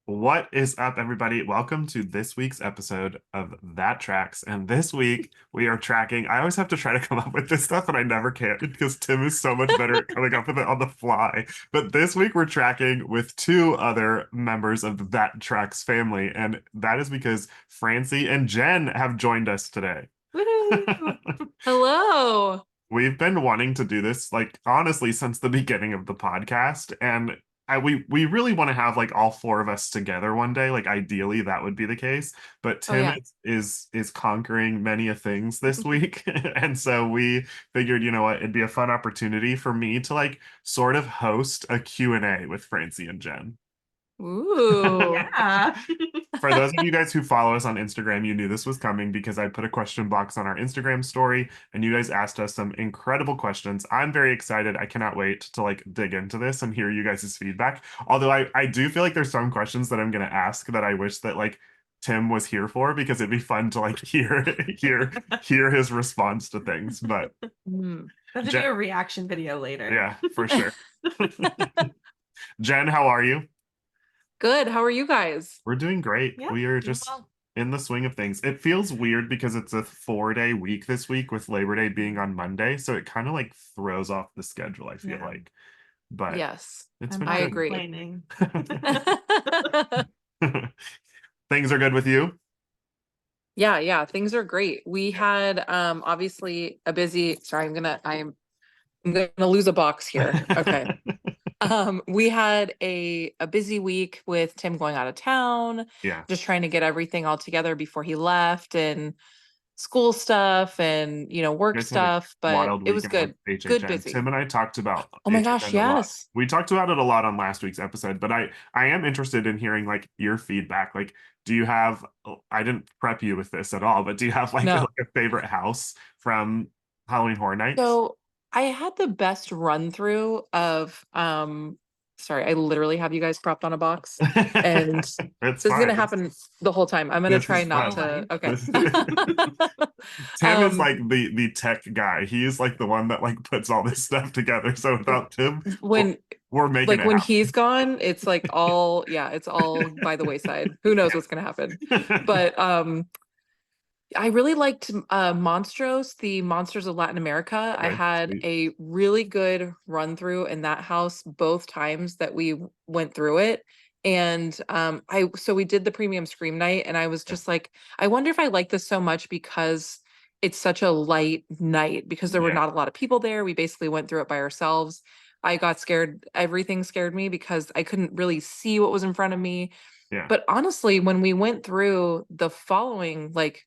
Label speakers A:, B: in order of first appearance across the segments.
A: What is up, everybody? Welcome to this week's episode of That Tracks. And this week we are tracking. I always have to try to come up with this stuff, and I never can because Tim is so much better at coming up with it on the fly. But this week we're tracking with two other members of That Tracks family, and that is because Francie and Jenn have joined us today.
B: Woohoo! Hello.
A: We've been wanting to do this, like, honestly, since the beginning of the podcast, and we really want to have like all four of us together one day. Like, ideally, that would be the case. But
B: Oh
A: Tim
B: yeah.
A: is conquering many a things this week, and so we figured, you know what, it'd be a fun opportunity for me to like sort of host a Q&A with Francie and Jenn.
B: Ooh.
C: Yeah.
A: For those of you guys who follow us on Instagram, you knew this was coming because I put a question box on our Instagram story and you guys asked us some incredible questions. I'm very excited. I cannot wait to like dig into this and hear you guys' feedback. Although I do feel like there's some questions that I'm going to ask that I wish that like Tim was here for because it'd be fun to like hear his response to things. But
B: Mm.
C: Have to do
A: Jen,
C: a reaction video later.
A: yeah, for sure. Jen, how are you?
B: Good. How are you guys?
A: We're doing great.
C: Yeah,
A: We are
C: doing
A: just
C: well.
A: in the swing of things. It feels weird because it's a 4-day week this week with Labor Day being on Monday, so it kind of like throws off the schedule, I feel
C: Yeah.
A: like. But
B: Yes,
A: it's
C: I'm
A: been
B: I
C: not
A: good.
B: agree.
C: complaining.
A: Things are good with you?
B: Yeah, yeah, things are great. We had obviously a busy, sorry, I'm gonna lose a box here. Okay. We had a busy week with Tim going out of town,
A: Yeah.
B: just trying to get everything all together before he left, and school stuff and
A: You
B: work
A: guys had a
B: stuff, but
A: wild
B: it was
A: weekend with
B: good. Good
A: HHN.
B: busy.
A: Tim and I talked about
B: Oh my gosh,
A: HHN a lot.
B: yes.
A: We talked about it a lot on last week's episode, but I am interested in hearing like your feedback. Like, do you have, I didn't prep you with this at all, but do you have like
B: No.
A: a favorite house from Halloween Horror Nights?
B: So I had the best run through of sorry, I literally have you guys propped on a box, and
A: It's
B: this is gonna
A: fine.
B: happen the whole time. I'm gonna
A: This
B: try
A: is
B: not
C: Real
A: fun.
B: to.
C: life.
B: Okay.
A: Tim is
B: um
A: like the tech guy. He's like the one that like puts all this stuff together. So without Tim, we're,
B: when
A: we're making it
B: when he's gone, it's like all, yeah, it's all by the wayside. Who knows what's gonna happen?
A: happen.
B: But I really liked Monstros, the Monsters of Latin America. I
A: Okay,
B: had
A: sweet.
B: a really good run through in that house both times that we went through it. And we did the premium scream night, and I was
A: Yeah.
B: just like, I wonder if I like this so much because it's such a light night, because there were
A: Yeah.
B: not a lot of people there. We basically went through it by ourselves. I got scared. Everything scared me because I couldn't really see what was in front of me.
A: Yeah.
B: But honestly, when we went through the following, like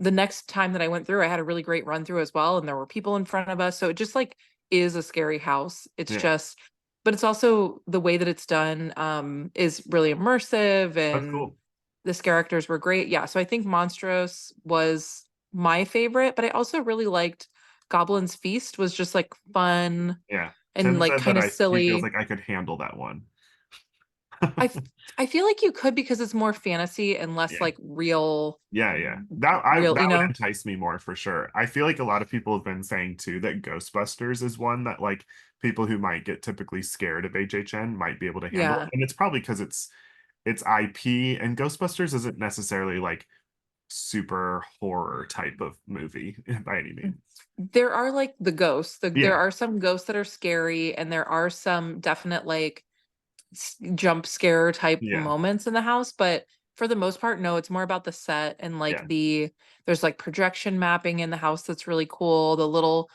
B: the next time that I went through, I had a really great run through as well, and there were people in front of us. So it just like is a scary house. It's
A: Yeah.
B: just, but it's also the way that it's done is really immersive,
A: That's
B: and
A: cool.
B: the characters were great. Yeah, so I think Monstros was my favorite, but I also really liked Goblin's Feast. Was just like fun
A: Yeah.
B: and
A: Tim
B: like
A: said that
B: kind of
A: he feels
B: silly.
A: like I could handle that one.
B: I f- I feel like you could, because it's more fantasy and less
A: Yeah.
B: like real,
A: Yeah, yeah. That
B: real,
A: that would entice me more for sure. I feel like a lot of people have been saying too that Ghostbusters is one that like people who might get typically scared of HHN might be able to handle.
B: yeah.
A: And it's probably because it's IP, and Ghostbusters isn't necessarily like super horror type of movie by any means.
B: There are like the ghosts. There
A: Yeah.
B: are some ghosts that are scary, and there are some definite like jump scare type
A: Yeah.
B: moments in the house. But for the most part, no, it's more about the set and like
A: Yeah.
B: there's like projection mapping in the house that's really cool. The little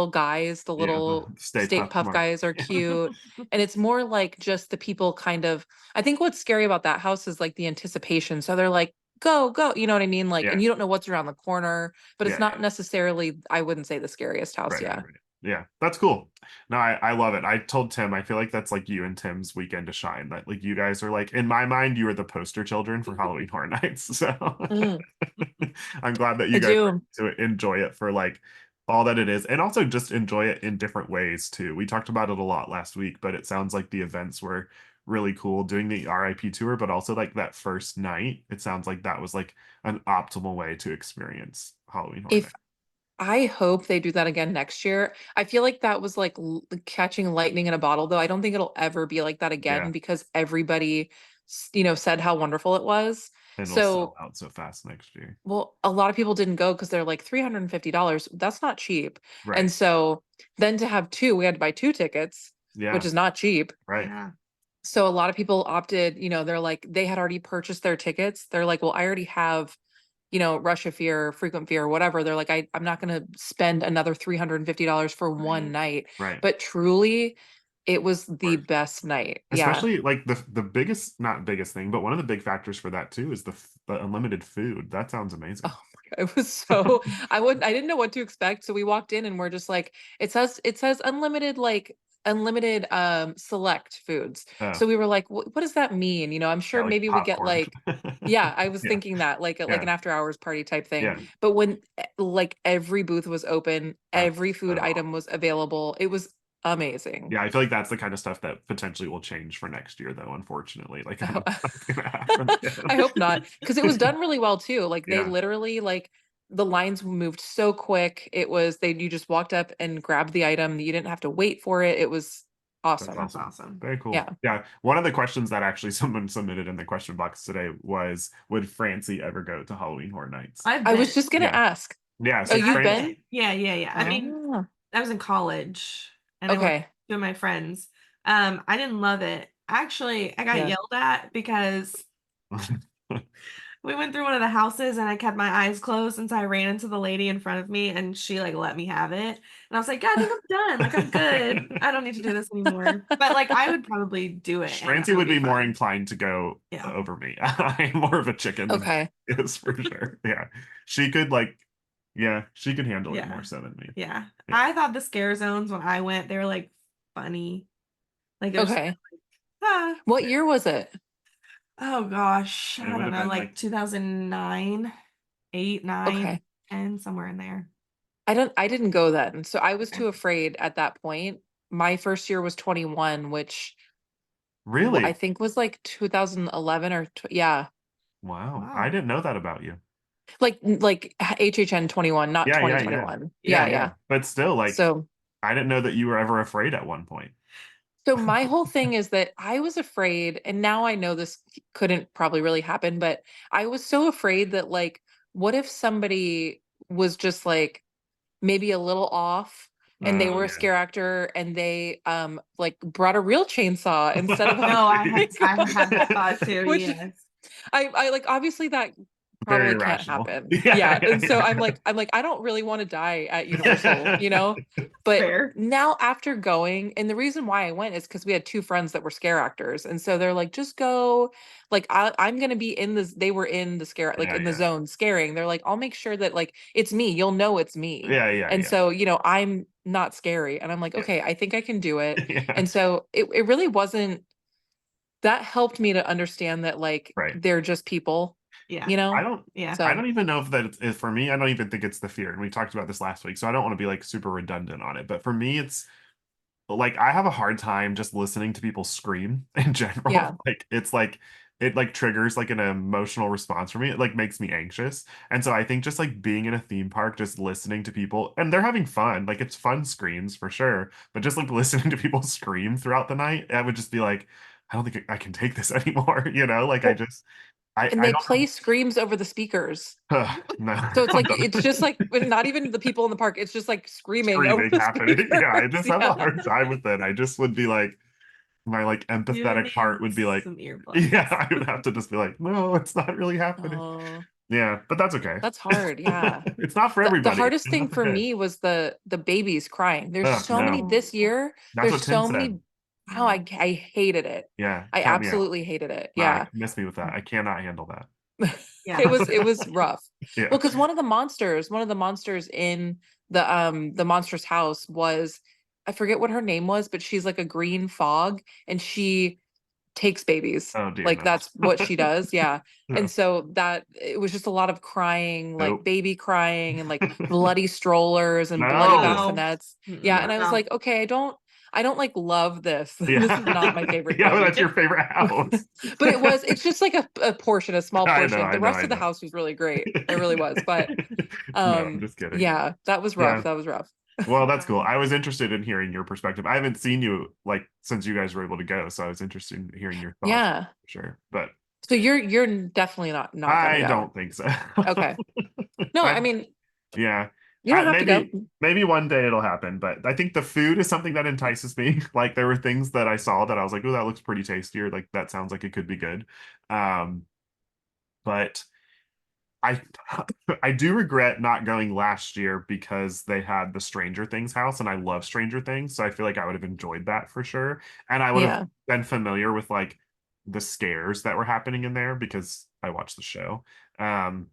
B: guys, the
A: Yeah. The
B: little
A: Stay
B: State
A: Puft
B: Puff
A: Mark.
B: guys are
A: Yeah.
B: cute. And it's more like just the people kind of, I think what's scary about that house is like the anticipation. So they're like, go, go, you know what I mean? Like,
A: Yeah.
B: and you don't know what's around the corner, but it's
A: Yeah.
B: not necessarily, I wouldn't say, the scariest house.
A: Right, right,
B: Yeah.
A: right. Yeah, that's cool. No, I love it. I told Tim, I feel like that's like you and Tim's weekend to shine. That like you guys are like, in my mind, you are the poster children for Halloween Horror Nights. So
B: Mm,
A: I'm glad that
B: I
A: you guys are
B: do.
A: to enjoy it for like all that it is, and also just enjoy it in different ways too. We talked about it a lot last week, but it sounds like the events were really cool doing the RIP tour, but also like that first night. It sounds like that was like an optimal way to experience Halloween Horror
B: If
A: Nights.
B: I hope they do that again next year. I feel like that was like catching lightning in a bottle, though. I don't think it'll ever be like that
A: Yeah,
B: again because everybody, said how wonderful it was.
A: and it'll sell
B: So,
A: out so fast next year.
B: well, a lot of people didn't go because they're like $350. That's not cheap.
A: Right.
B: And so then to have two, we had to buy two tickets, which
A: Yeah.
B: is not cheap.
A: Right.
C: Yeah.
B: So a lot of people opted, they're like, they had already purchased their tickets. They're like, well, I already have, Russia fear, frequent fear, whatever. They're like, I'm not going to spend another $350 for one
C: Right.
B: night.
A: Right.
B: But truly, it was the
A: Worth.
B: best night. Yeah.
A: Especially like the biggest, not biggest thing, but one of the big factors for that too is the unlimited food. That sounds amazing.
B: Oh my God. It was so I didn't know what to expect. So we walked in and we're just like, it says unlimited, like unlimited select foods.
A: Oh,
B: So we were like, what does that mean? I'm
A: yeah,
B: sure
A: like
B: maybe we get
A: popcorn.
B: like, yeah, I was
A: Yeah.
B: thinking that like
A: Yeah.
B: an after hours party type thing.
A: Yeah.
B: But when like every booth was open,
A: That's
B: every food
A: so
B: item was
A: awesome.
B: available. It was amazing.
A: Yeah, I feel like that's the kind of stuff that potentially will change for next year, though, unfortunately. Like, I
B: Oh,
A: don't know what's gonna happen
B: I hope not,
A: again.
B: because it was done really well too. Like they
A: Yeah,
B: literally like the lines moved so quick. It was you just walked up and grabbed the item. You didn't have to wait for it. It was
A: that's
B: awesome.
C: That's
A: awesome.
C: awesome.
A: Very cool.
B: Yeah.
A: Yeah, one of the questions that actually someone submitted in the question box today was, would Francie ever go to Halloween Horror Nights?
C: I've
B: I
C: been.
B: was just gonna
A: Yeah,
B: ask.
A: yeah.
B: Oh,
A: So
B: you've
C: I've
A: Fran,
B: been?
C: been. Yeah, yeah, yeah. I mean,
B: Oh,
C: I was in college and I went
B: okay.
C: with my friends. I didn't love it. Actually, I got
B: Yeah.
C: yelled at because we went through one of the houses and I kept my eyes closed since I ran into the lady in front of me and she like let me have it. And I was like, yeah, I think I'm done. Like I'm good. I don't need to do this anymore. But like I would probably do it and
A: Francie
C: I would
A: would
C: be
A: be more
C: fine.
A: inclined to go
C: Yeah.
A: over me. I'm more of a chicken than
B: Okay.
A: she is for sure. Yeah, she could like, yeah, she could handle it more
C: Yeah.
A: so than me.
C: Yeah.
A: Yeah.
C: I thought the scare zones when I went, they were like funny. Like it was
B: Okay.
C: ah.
B: What year was it?
C: Oh gosh,
A: It
C: I
A: would
C: don't
A: have
C: know,
A: been
C: like
A: like
C: 2009, 8, 9,
B: Okay.
C: 10, somewhere in there.
B: I didn't go then. So I was
C: Okay.
B: too afraid at that point. My first year was 21, which I
A: really.
B: think was like 2011 or yeah.
A: Wow, I
C: Wow.
A: didn't know that about you.
B: Like HHN 21, not
A: Yeah, yeah, yeah,
B: 2021.
A: yeah,
B: Yeah,
C: Yeah.
A: yeah.
B: yeah.
A: But still, like,
B: So
A: I didn't know that you were ever afraid at one point.
B: so my whole thing is that I was afraid, and now I know this couldn't probably really happen, but I was so afraid that like, what if somebody was just like maybe a little off and they
A: Oh
B: were a
A: yeah.
B: scare actor and they like brought a real chainsaw instead of a
C: No,
B: fake
C: I had that thought too.
B: which
C: Yes.
B: I like obviously that
A: Very
B: probably can't
A: irrational.
B: happen.
A: Yeah,
B: Yeah.
A: yeah,
B: And so
A: yeah.
B: I'm like, I don't really want to die at Universal, But
C: Fair.
B: now after going, and the reason why I went is because we had two friends that were scare actors. And so they're like, just go. Like I'm gonna be in this. They were in the scare, like
A: Yeah,
B: in the
A: yeah.
B: zone scaring. They're like, I'll make sure that like it's me. You'll know it's me.
A: Yeah, yeah,
B: And
A: yeah.
B: so, I'm not scary. And I'm like,
A: Yeah.
B: okay, I think I can do it.
A: Yeah.
B: And so it really wasn't that helped me to understand that like
A: Right.
B: they're just people,
C: Yeah.
B: you know?
C: Yeah.
A: I
B: So
A: don't even know if that it's for me, I don't even think it's the fear. And we talked about this last week, so I don't want to be like super redundant on it. But for me, it's like I have a hard time just listening to people scream in
B: yeah.
A: general. Like it's like it like triggers like an emotional response for me. It like makes me anxious. And so I think just like being in a theme park, just listening to people and they're having fun, like it's fun screams for sure. But just like listening to people scream throughout the night, I would just be like, I don't think I can take this anymore, Like I
B: Well,
A: just
B: and
A: I
B: they
A: don't
B: play screams over the speakers.
A: have no,
B: So it's
A: I'm
B: like
A: done.
B: it's just like but not even the people in the park, it's just like screaming over
A: Screaming
B: the
A: happening. Yeah, I
B: speakers.
A: just have a
B: Yeah.
A: hard time with it. I just would be like my like
C: You would
A: empathetic
C: need
A: part would be like,
C: some earplugs.
A: yeah, I would have to just be like, no, it's not really happening.
B: Oh,
A: Yeah, but that's okay.
B: that's hard. Yeah.
A: It's not for
B: The
A: everybody.
B: hardest
A: It's
B: thing
A: not for
B: for
A: kids.
B: me was the babies crying. There's
A: Oh
B: so many
A: no,
B: this
C: Oh,
B: year.
A: that's
B: There's
A: what Tim
B: so
A: said.
B: many. Oh,
C: yeah.
B: I hated it.
A: Yeah,
B: I
A: count me out.
B: absolutely hated it.
A: Nah,
B: Yeah.
A: miss me with that. I cannot handle that.
C: Yeah.
B: It was rough.
A: Yeah.
B: Well, because one of the monsters in the monster's house was I forget what her name was, but she's like a green fog and she takes babies.
A: Oh dear,
B: Like
A: no.
B: that's what she does. Yeah. And
A: No.
B: so that it was just a lot of crying, like
A: Nope.
B: baby crying and like bloody strollers and bloody
A: No.
C: No.
B: bassinets. Yeah.
C: Mm-mm,
B: And I was
C: no.
B: like, okay, I don't like love this.
A: Yeah.
B: This is not my favorite
A: Yeah, but
B: thing.
A: that's your favorite house.
B: But it's just like a portion, a small
A: I know,
B: portion.
A: I
B: The
A: know,
B: rest
A: I
B: of the
A: know.
B: house was really great. It really was. But
A: No, I'm just kidding.
B: yeah, that was rough.
A: Yeah.
B: That was rough.
A: Well, that's cool. I was interested in hearing your perspective. I haven't seen you like since you guys were able to go, so I was interested in hearing your thoughts
B: Yeah.
A: for sure. But
B: So you're definitely not gonna
A: I
B: go.
A: don't think so.
B: Okay. No, I mean,
A: Yeah.
B: you don't have to go.
A: Maybe one day it'll happen, but I think the food is something that entices me. Like there were things that I saw that I was like, oh, that looks pretty tasty, or like that sounds like it could be good. But I I do regret not going last year because they had the Stranger Things house and I love Stranger Things, so I feel like I would have enjoyed that for sure. And I would have
B: Yeah.
A: been familiar with like the scares that were happening in there because I watched the show.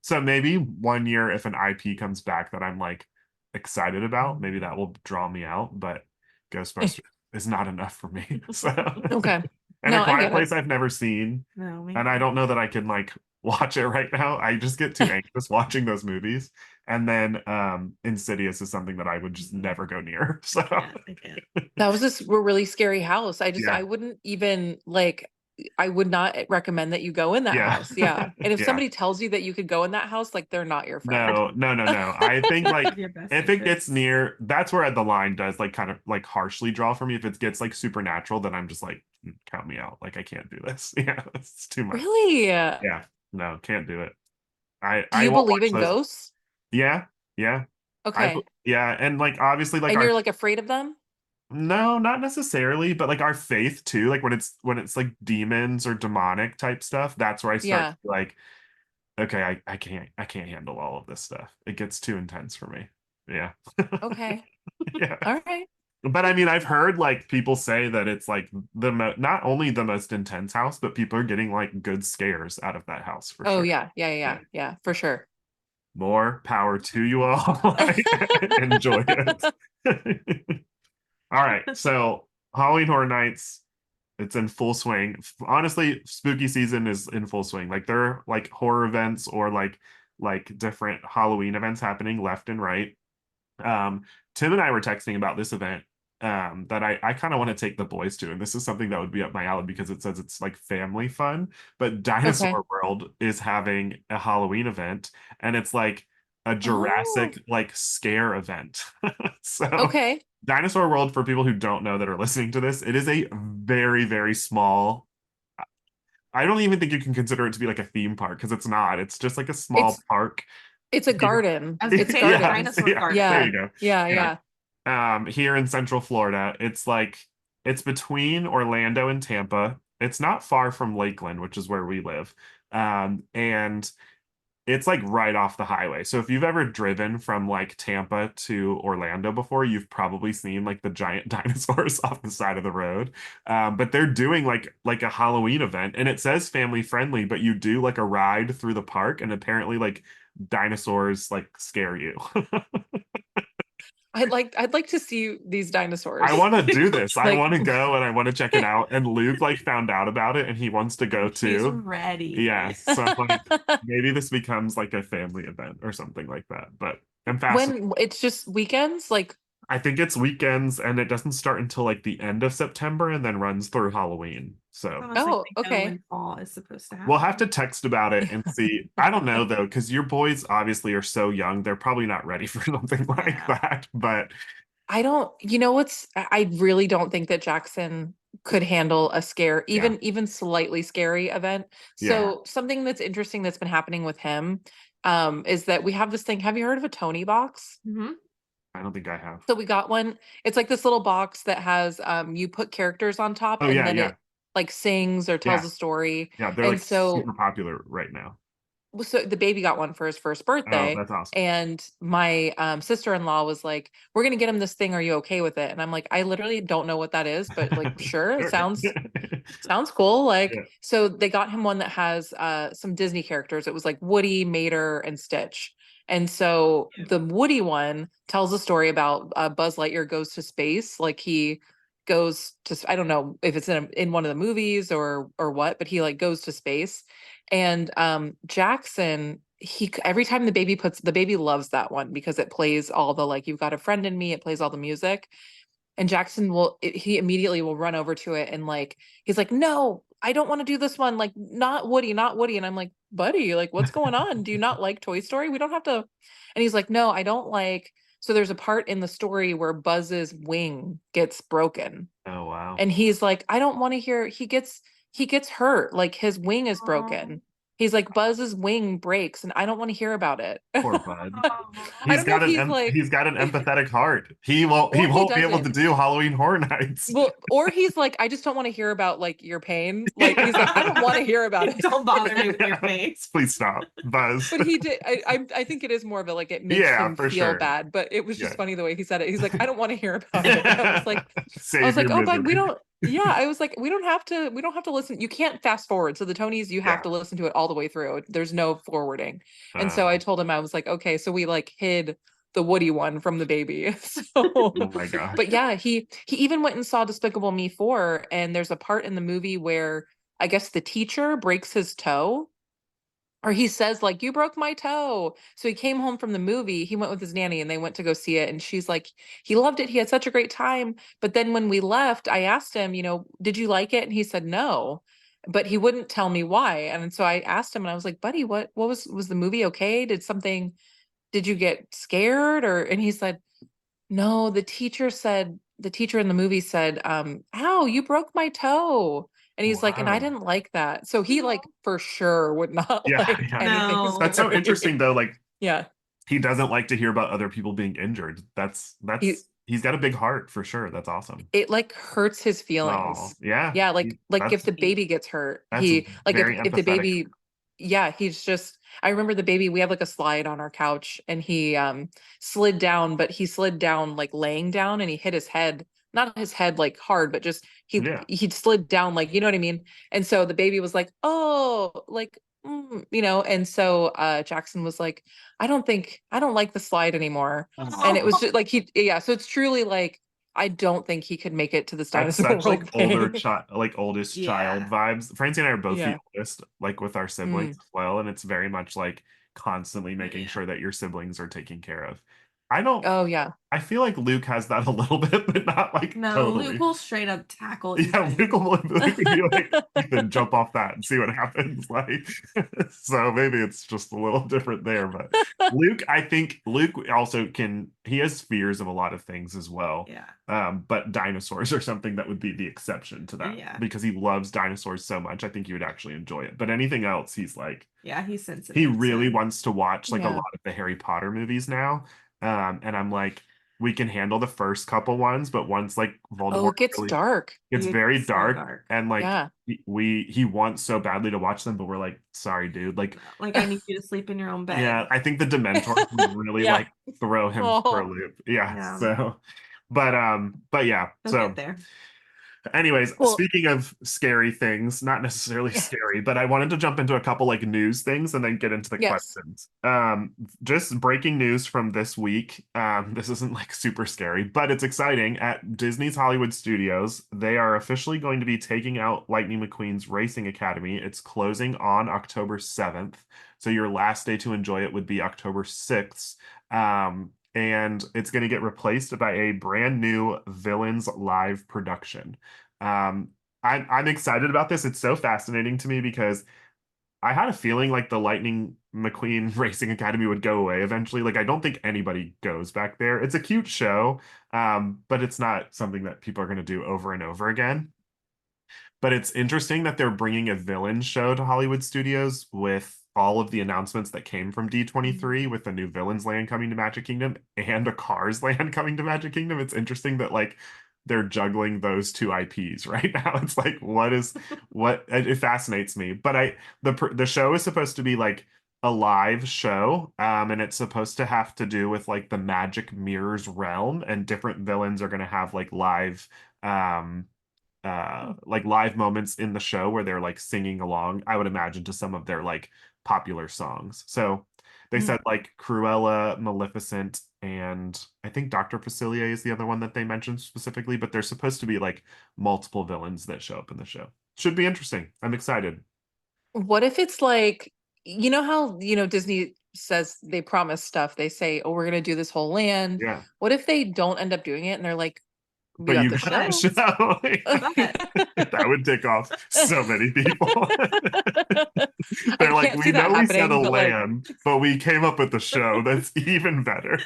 A: So maybe one year if an IP comes back that I'm like excited about, maybe that will draw me out, but Ghostbusters is not enough for me. So
B: Okay.
A: and A
B: No, I
A: Quiet
B: get it.
A: Place I've never seen,
C: No, me
A: and I don't know that I can like watch it right now. I just get too anxious watching those movies. And then Insidious is something that I would just never go near. So
C: yeah, I can't.
B: That was just a really scary house.
A: yeah,
B: I wouldn't even like, I would not recommend that you go in that
A: yeah,
B: house. Yeah. And if
A: yeah.
B: somebody tells you that you could go in that house, like they're not your friend.
A: No. I think like
C: Your best
A: if it gets
C: interest.
A: near, that's where the line does like kind of like harshly draw for me. If it gets like supernatural, then I'm just like, count me out. Like I can't do this. Yeah, it's too much.
B: Really?
A: Yeah, no, can't do it.
B: Do
A: I
B: you
A: won't
B: believe
A: watch
B: in
A: those.
B: ghosts?
A: Yeah, yeah.
B: Okay.
A: Yeah, and like obviously like
B: And
A: our
B: you're like afraid of them?
A: no, not necessarily, but like our faith too, like when it's like demons or demonic type stuff, that's where I start
B: Yeah.
A: to be like, okay, I can't handle all of this stuff. It gets too intense for me. Yeah.
B: Okay.
A: Yeah.
B: All right.
A: But I mean, I've heard like people say that it's like not only the most intense house, but people are getting like good scares out of that house for
B: Oh
A: sure.
B: yeah. Yeah.
A: Yeah.
B: Yeah. Yeah. For sure.
A: More power to you all. Enjoy it. All right. So Halloween Horror Nights, it's in full swing. Honestly, spooky season is in full swing. Like there are like horror events or like different Halloween events happening left and right. Um, Tim and I were texting about this event that I kind of want to take the boys to, and this is something that would be up my alley because it says it's like family fun. But
B: Okay.
A: Dinosaur World is having a Halloween event, and it's like a
B: Oh,
A: Jurassic like scare event. So
B: okay.
A: Dinosaur World, for people who don't know that are listening to this, it is a very, very small. I don't even think you can consider it to be like a theme park because it's not. It's just like a small
B: It's
A: park.
B: it's a garden.
C: I was gonna
B: It's
C: say it's a
A: Yeah,
B: gardens.
C: dinosaur
A: yeah, there
C: garden.
A: you
B: Yeah.
A: go.
B: Yeah.
A: Yeah.
B: Yeah.
A: Here in Central Florida, it's like it's between Orlando and Tampa. It's not far from Lakeland, which is where we live. And it's like right off the highway. So if you've ever driven from like Tampa to Orlando before, you've probably seen like the giant dinosaurs off the side of the road. But they're doing like a Halloween event, and it says family friendly, but you do like a ride through the park, and apparently like dinosaurs like scare you.
B: I'd like to see these
A: I
B: dinosaurs.
A: want to do this. I
B: Like
A: want to go and I want to check it out. And Luke like found out about it and he wants to go
C: He's
A: too. Yeah.
C: ready.
A: So I'm like, maybe this becomes like a family event or something like that. But I'm fascinated.
B: when it's just weekends, like
A: I think it's weekends and it doesn't start until like the end of September and then runs through Halloween. So
C: Almost like
B: oh,
C: they know
B: okay.
C: when fall is supposed to
A: we'll have
C: happen.
A: to text about it and see. I don't know though, because your boys obviously are so young. They're probably not ready for something like
C: Yeah.
A: that. But
B: I don't, you know what's, I really don't think that Jackson could handle a scare,
A: yeah,
B: even slightly scary event.
A: yeah.
B: So something that's interesting that's been happening with him, is that we have this thing. Have you heard of a Tony box?
C: Hmm.
A: I don't think I have.
B: So we got one. It's like this little box that has, you put characters on top
A: Oh
B: and
A: yeah,
B: then
A: yeah.
B: it like sings or tells
A: Yeah.
B: a story.
A: Yeah, they're
B: And
A: like
B: so
A: super popular right now.
B: so the baby got one for his first
A: Oh,
B: birthday,
A: that's awesome.
B: and my sister-in-law was like, we're gonna get him this thing, are you okay with it? And I'm like, I literally don't know what that is, but like sure, it
A: Sure.
B: sounds cool. Like,
A: Yeah.
B: so they got him one that has some Disney characters. It was like Woody, Mater, and Stitch. And so the Woody one tells a story about Buzz Lightyear goes to space. Like he goes to, I don't know if it's in one of the movies or what, but he like goes to space. And Jackson, every time the baby loves that one because it plays all the like, you've got a friend in me, it plays all the music. And Jackson he immediately will run over to it and like, he's like, no, I don't want to do this one. Like, not Woody, not Woody. And I'm like, buddy, like, what's going on? Do you not like Toy Story? We don't have to. And he's like, no, I don't like. So there's a part in the story where Buzz's wing gets broken.
A: Oh, wow.
B: And he's like, I don't want to hear, he gets hurt. Like his wing is broken. He's like, Buzz's wing breaks and I don't want to hear about it.
A: Poor Bud.
B: I don't know if he's like,
A: he's got an empathetic heart. He
B: or he
A: won't be able to
B: doesn't.
A: do Halloween Horror Nights.
B: Well, or he's like, I just don't want to hear about like your pain. Like he's like, I don't want to hear about it.
C: Don't bother me with your face.
A: Please stop, Buzz.
B: But he did. I think it is more of a like it makes him
A: for
B: feel
A: sure.
B: bad. But it was just
A: Yeah.
B: funny the way he said it. He's like, I don't want to hear about it. And I was like,
A: Save your
B: oh, but we
A: misery.
B: don't. Yeah, I was like, we don't have to listen. You can't fast forward. So the Tonys, you have to listen to it all the way through. There's no forwarding. And so I told him, I was like, okay, so we like hid the Woody one from the baby. So,
A: oh my gosh.
B: but yeah, he even went and saw Despicable Me 4, and there's a part in the movie where I guess the teacher breaks his toe. Or he says like, you broke my toe. So he came home from the movie. He went with his nanny and they went to go see it. And she's like, he loved it. He had such a great time. But then when we left, I asked him, did you like it? And he said no, but he wouldn't tell me why. And so I asked him and I was like, buddy, what was the movie okay? Did you get scared? And he said, no, the teacher in the movie said, ow, you broke my toe. And he's like, and I didn't like that. So he like for sure would not like anything.
C: No.
A: That's so interesting though. Like,
B: yeah,
A: he doesn't like to hear about other people being injured. He's got a big heart for sure. That's awesome.
B: It like hurts his feelings.
A: Oh, yeah.
B: Yeah, like if the baby gets hurt, he like if the baby, yeah, he's just, I remember the baby, we have like a slide on our couch and he slid down, but he slid down like laying down and he hit his head, not his head like hard, but just he slid down, like, you know what I mean? And so the baby was like, oh, like, and so Jackson was like, I don't like the slide anymore. And it was just like so it's truly like, I don't think he could make it to this
A: That's
B: dinosaur
A: such
B: world
A: like oldest child vibes. Francie and I are both the oldest, like with our siblings as well, and it's very much like constantly making sure that your siblings are taken care of.
B: Oh yeah.
A: I feel like Luke has that a little bit, but not like totally.
C: Luke will straight up tackle.
A: Yeah, Luke will be like, Ethan, jump off that and see what happens. Like, so maybe it's just a little different there. But I think Luke also he has fears of a lot of things as well.
C: Yeah.
A: But dinosaurs are something that would be the exception to that because he loves dinosaurs so much. I think he would actually enjoy it. But anything else, he's like,
C: yeah, he's sensitive.
A: He really wants to watch like a lot of the Harry Potter movies now. And I'm like, we can handle the first couple ones, but once like Voldemort,
B: it gets dark.
A: It's very dark, and like
B: yeah.
A: he wants so badly to watch them, but we're like, sorry, dude, like
C: I need you to sleep in your own bed.
A: Yeah, I think the Dementors would really like throw him for a loop. Yeah. So, but yeah,
C: They'll get there.
A: Anyways, speaking of scary things, not necessarily scary, but I wanted to jump into a couple like news things and then get into the questions. Just breaking news from this week. This isn't like super scary, but it's exciting. At Disney's Hollywood Studios, they are officially going to be taking out Lightning McQueen's Racing Academy. It's closing on October 7th. So your last day to enjoy it would be October 6th. And it's going to get replaced by a brand new Villains live production. I'm excited about this. It's so fascinating to me because I had a feeling like the Lightning McQueen Racing Academy would go away eventually. Like, I don't think anybody goes back there. It's a cute show, but it's not something that people are going to do over and over again. But it's interesting that they're bringing a villain show to Hollywood Studios with all of the announcements that came from D23 with the new Villains Land coming to Magic Kingdom and a Cars Land coming to Magic Kingdom. It's interesting that like they're juggling those two IPs right now. It's like, it fascinates me. But the show is supposed to be like a live show, and it's supposed to have to do with like the Magic Mirrors realm, and different villains are going to have like live moments in the show where they're like singing along, I would imagine, to some of their like popular songs. So they said like Cruella, Maleficent, and I think Dr. Facilier is the other one that they mentioned specifically, but there's supposed to be like multiple villains that show up in the show. Should be interesting. I'm excited.
B: What if it's like, you know how, Disney says they promise stuff. They say, oh, we're going to do this whole land.
A: Yeah.
B: What if they don't end up doing it and they're like, You
A: But
B: got
A: you
B: the
A: got
B: show.
A: the show. That would tick off so many people.
B: I
A: They're like,
B: can't see
A: we
B: that
A: know we said a
B: happening, but like
A: lamb, but we came up with the show that's even better.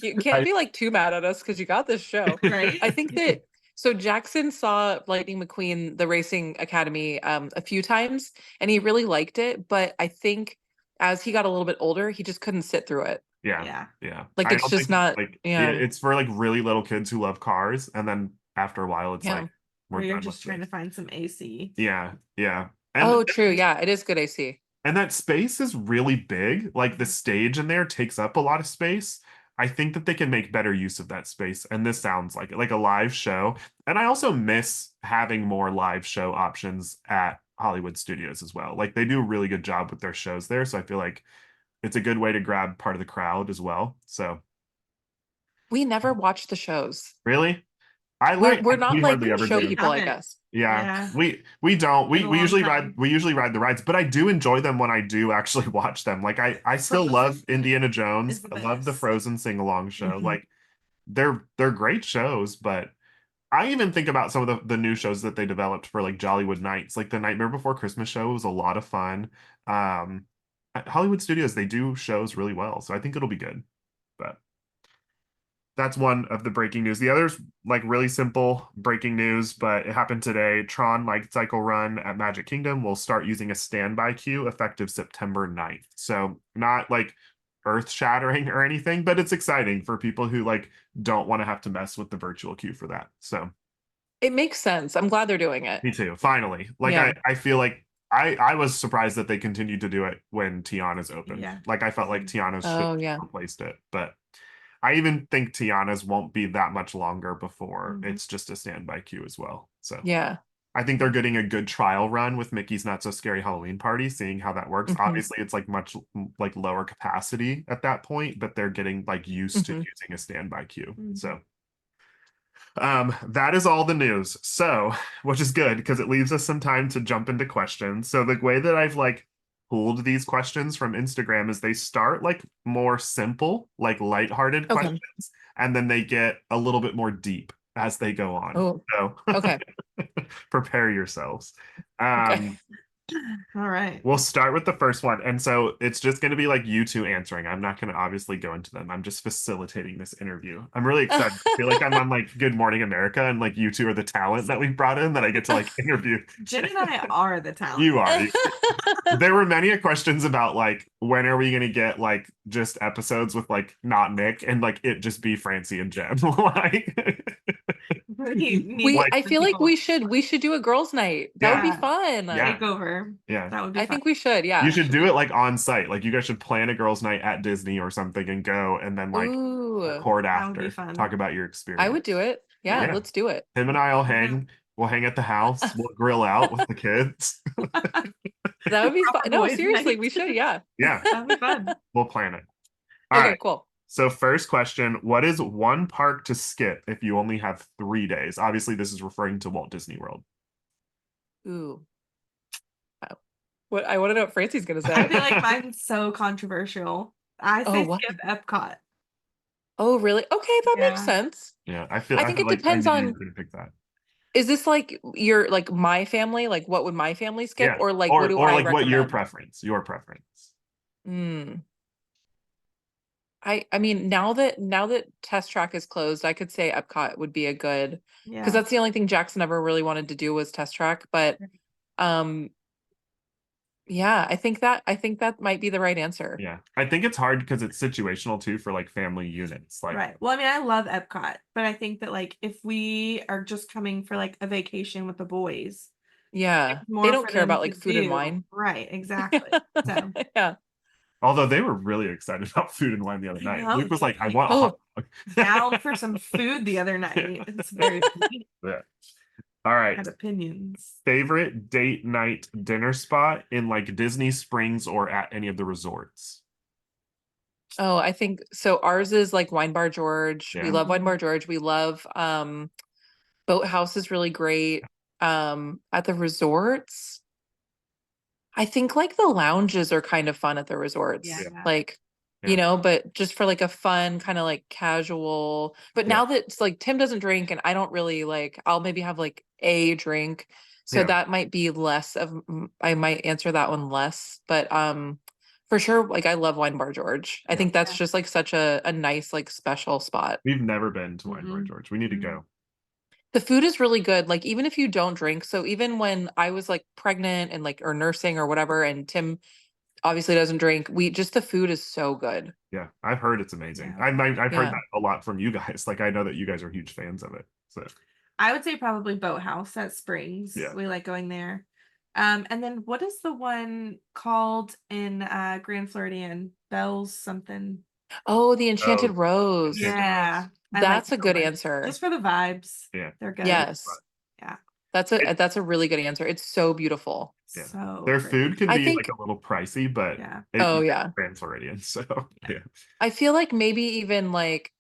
B: you can't be like too mad at us because you got this show.
C: Right?
B: I think that so Jackson saw Lightning McQueen, the Racing Academy, a few times, and he really liked it. But I think as he got a little bit older, he just couldn't sit through it.
A: Yeah.
B: Like
A: I
B: it's
A: don't
B: just
A: think
B: not.
A: like
B: Yeah.
A: it's for like really little kids who love cars, and then after a while, it's
B: Yeah.
A: like
C: Or
A: we're
C: you're
A: done
C: just
A: with
C: trying to
A: this.
C: find some AC.
A: Yeah, and
B: Oh, true. Yeah, it is good AC.
A: that space is really big. Like the stage in there takes up a lot of space. I think that they can make better use of that space, and this sounds like it, like a live show. And I also miss having more live show options at Hollywood Studios as well. Like they do a really good job with their shows there, so I feel like it's a good way to grab part of the crowd as well. So
B: We never watch the shows.
A: really,
B: We're not
A: we
B: like
A: hardly ever
B: show
A: do.
B: people, I
C: Haven't.
B: guess.
A: Yeah,
C: Yeah.
A: we don't.
C: Been a long time.
A: We usually ride the rides, but I do enjoy them when I do actually watch them. Like I still love
C: Frozen
A: Indiana
C: is
A: Jones.
C: the
A: I love the
C: best.
A: Frozen sing along show.
C: Mhm.
A: Like they're great shows, but I even think about some of the new shows that they developed for like Jollywood Nights. Like the Nightmare Before Christmas show was a lot of fun. At Hollywood Studios, they do shows really well, so I think it'll be good. But that's one of the breaking news. The other's like really simple breaking news, but it happened today. Tron Light Cycle Run at Magic Kingdom will start using a standby queue effective September 9th. So not like earth shattering or anything, but it's exciting for people who like don't want to have to mess with the virtual queue for that. So
B: It makes sense. I'm glad they're doing it.
A: me too. Finally. Like
B: Yeah.
A: I feel like I was surprised that they continued to do it when Tiana's opened.
C: Yeah.
A: Like I felt like Tiana's should
B: Oh,
A: have
B: yeah.
A: replaced it, but I even think Tiana's won't be that much longer before
C: Mhm.
A: it's just a standby queue as well. So
B: Yeah.
A: I think they're getting a good trial run with Mickey's Not So Scary Halloween Party, seeing how that works.
B: Mhm.
A: Obviously, it's like much like lower capacity at that point, but they're getting like used to
B: Mhm.
A: using a standby queue.
C: Mhm.
A: So that is all the news. So, which is good because it leaves us some time to jump into questions. So the way that I've like pulled these questions from Instagram is they start like more simple, like lighthearted
B: Okay.
A: questions, and then they get a little bit more deep as they go on.
B: Oh,
A: So
B: okay.
A: prepare yourselves.
B: Okay.
C: All right.
A: We'll start with the first one. And so it's just going to be like you two answering. I'm not going to obviously go into them. I'm just facilitating this interview. I'm really excited. I feel like I'm on like Good Morning America and like you two are the talent that we brought in that I get to like interview.
C: Jenn and I are the talent.
A: You are. There were many questions about like when are we going to get like just episodes with like not Nick and like it just be Francie and Jenn. Like
B: I feel like we should do a girls' night. That would be
C: Yeah.
B: fun.
A: Yeah.
C: take over.
A: Yeah.
C: That would be
B: I
C: fun.
B: think we should. Yeah.
A: You should do it like on site. Like you guys should plan a girls' night at Disney or something and go and then like
B: Ooh,
A: record
C: That would be
A: after.
C: fun.
A: Talk about your experience.
B: I would do it. Yeah,
A: Yeah.
B: let's do it.
A: Him and I will hang. We'll hang at the house. We'll grill out with the kids.
B: That would be fun.
C: Proper
B: No,
C: boys'
B: seriously,
C: night.
B: we should. Yeah.
A: Yeah,
C: That'd be fun.
A: we'll plan it. All
B: Okay,
A: right.
B: cool.
A: So first question, what is one park to skip if you only have 3 days? Obviously, this is referring to Walt Disney World.
B: Ooh. What I want to know what Francie's gonna say.
C: I feel like mine's so controversial. I
B: Oh,
C: say
B: what?
C: skip Epcot.
B: Oh, really? Okay, that makes
C: Yeah.
B: sense.
A: Yeah,
B: I think
A: feel
B: it
A: like
B: depends
A: I knew you
B: on-
A: were gonna pick that.
B: Is this like your like my family? Like what would my family skip?
A: Yeah.
B: Or like
A: or
B: what do
A: or
B: I
A: like what your
B: recommend?
A: preference? Your preference.
B: Hmm. I mean now that Test Track is closed, I could say Epcot would be a good
C: Yeah.
B: because that's the only thing Jackson ever really wanted to do was Test Track. But yeah, I think that might be the right answer.
A: Yeah, I think it's hard because it's situational too for like family units. Like,
C: Right. Well, I mean, I love Epcot, but I think that like if we are just coming for like a vacation with the boys,
B: Yeah.
C: it's
B: They
C: more
B: don't
C: for
B: care
C: them
B: about
C: to
B: like food and
C: do.
B: wine.
C: Right. Exactly. So
B: Yeah.
A: although they were really excited about food and wine the other night.
C: know,
A: Luke was like, "I
C: like,
A: want a hot dog."
C: down for some food the other night. It's very sweet.
A: Yeah. All right.
C: Had opinions.
A: Favorite date night dinner spot in like Disney Springs or at any of the resorts?
B: Oh, I think so. Ours is like Wine Bar George. We
A: Yeah.
B: love Wine Bar George. We love Boathouse is really great. At the resorts, I think like the lounges are kind of fun at the resorts.
C: Yeah.
B: Like you know, but just for like a fun kind of like casual. But now that it's like Tim doesn't drink and I don't really like, I'll maybe have like a drink. So that might be less of, I might answer that one less, but for sure, like I love Wine Bar George. I think that's just like such a nice, like special spot.
A: We've never been to Wine Bar George. We need to go.
B: The food is really good. Like even if you don't drink, so even when I was like pregnant and like or nursing or whatever, and Tim obviously doesn't drink, the food is so good.
A: Yeah, I've heard it's amazing.
C: Yeah.
A: I've heard that a lot from you guys. Like I know that you guys are huge fans of it. So
C: I would say probably Boathouse at Springs.
A: Yeah.
C: We like going there. And then what is the one called in Grand Floridian? Bell's something.
B: Oh, the Enchanted Rose.
C: Yeah.
B: That's a good answer.
C: Just for the vibes.
A: Yeah.
C: They're good.
B: Yes.
C: Yeah.
B: That's a really good answer. It's so beautiful.
A: Yeah.
C: So
A: their
C: great.
A: food can
B: I
A: be
B: think-
A: like a little pricey, but
B: Oh yeah.
A: Grand Floridian. So yeah.
B: I feel like maybe even like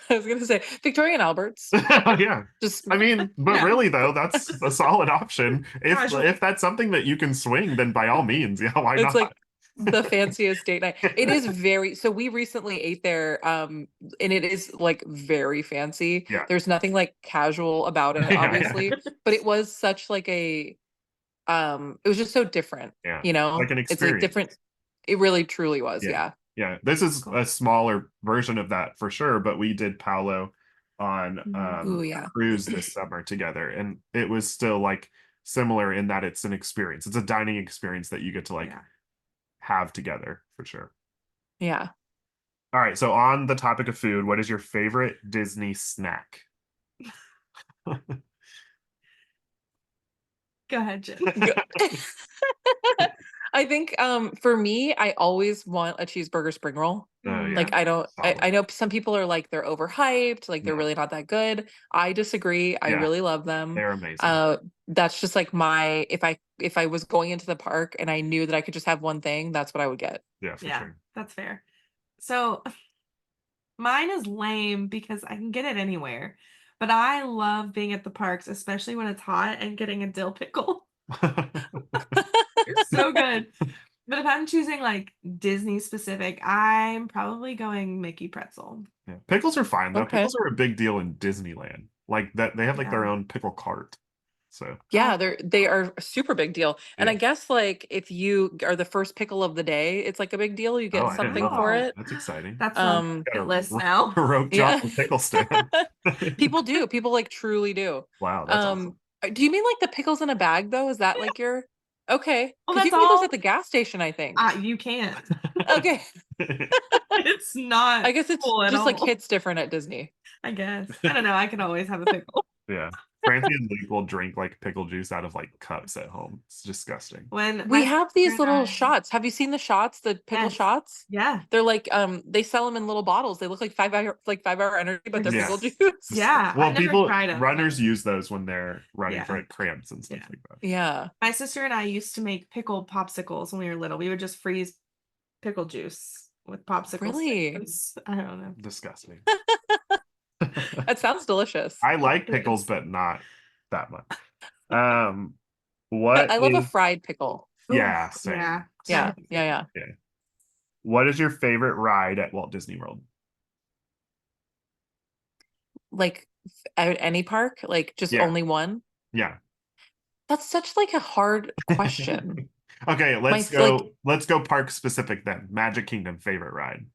B: I was gonna say Victoria and Albert's.
A: Yeah.
B: Just
A: I mean, but really though, that's a solid option.
C: Casual.
A: If that's something that you can swing, then by all means, yeah, why
B: it's
A: not?
B: like the fanciest date night. It is very, so we recently ate there, and it is like very fancy.
A: Yeah.
B: There's nothing like casual about it,
A: Yeah,
B: obviously, but it was such like a it was just so different.
A: Yeah.
B: You know,
A: Like an
B: it's like
A: experience.
B: different. It really truly was. Yeah.
A: Yeah, this is a smaller version of that for sure, but we did Paolo on
B: Ooh, yeah.
A: a cruise this summer together, and it was still like similar in that it's an experience. It's a dining experience that you get to like have together for sure.
B: Yeah.
A: All right, so on the topic of food, what is your favorite Disney snack?
C: Go ahead, Jen.
B: I think for me, I always want a cheeseburger spring roll. Like I know some people are like they're overhyped, like they're really not that good. I disagree. I really love them.
A: They're amazing.
B: That's just like my if I was going into the park and I knew that I could just have one thing, that's what I would get.
A: Yeah, for sure.
C: That's fair. So mine is lame because I can get it anywhere. But I love being at the parks, especially when it's hot, and getting a dill pickle. You're so good. But if I'm choosing like Disney specific, I'm probably going Mickey pretzel.
A: Yeah. Pickles are fine though.
B: Okay.
A: Pickles are a big deal in Disneyland. Like that they have like their own pickle cart. So
B: yeah, they are a super big deal. And I guess like if you are the first pickle of the day, it's like a big deal. You get something for it.
A: That's exciting.
C: That's on the list now.
A: Rogue chocolate pickle stand.
B: People do. People like truly do.
A: Wow, that's awesome.
B: Do you mean like the pickles in a bag though? Is that like your okay?
C: Well,
B: because you
C: that's
B: can get those
C: all-
B: at the gas station, I think.
C: You can't.
B: Okay.
C: It's not.
B: I guess it's
C: cool at
B: just like
C: all.
B: hits different at Disney.
C: I guess. I don't know. I can always have a pickle.
A: Yeah. Francie and Luke will drink like pickle juice out of like cups at home. It's disgusting.
C: When
B: We have these little shots. Have you seen the shots? The pickle shots?
C: Yeah.
B: They're like they sell them in little bottles. They look like 5-hour energy, but they're pickle juice.
C: Yeah.
A: Well,
C: I've never
A: people
C: tried 'em.
A: runners use those when they're running for like cramps and stuff like that.
B: Yeah.
C: My sister and I used to make pickle popsicles when we were little. We would just freeze pickle juice with popsicles.
B: Really?
C: I don't know.
A: Disgusting.
B: That sounds delicious.
A: I like pickles, but not that much. What
B: I love a fried pickle.
A: Yeah, same.
C: Yeah.
A: What is your favorite ride at Walt Disney World?
B: Like at any park? Like just only one?
A: Yeah.
B: That's such like a hard question.
A: Okay, let's go park specific then. Magic Kingdom favorite ride.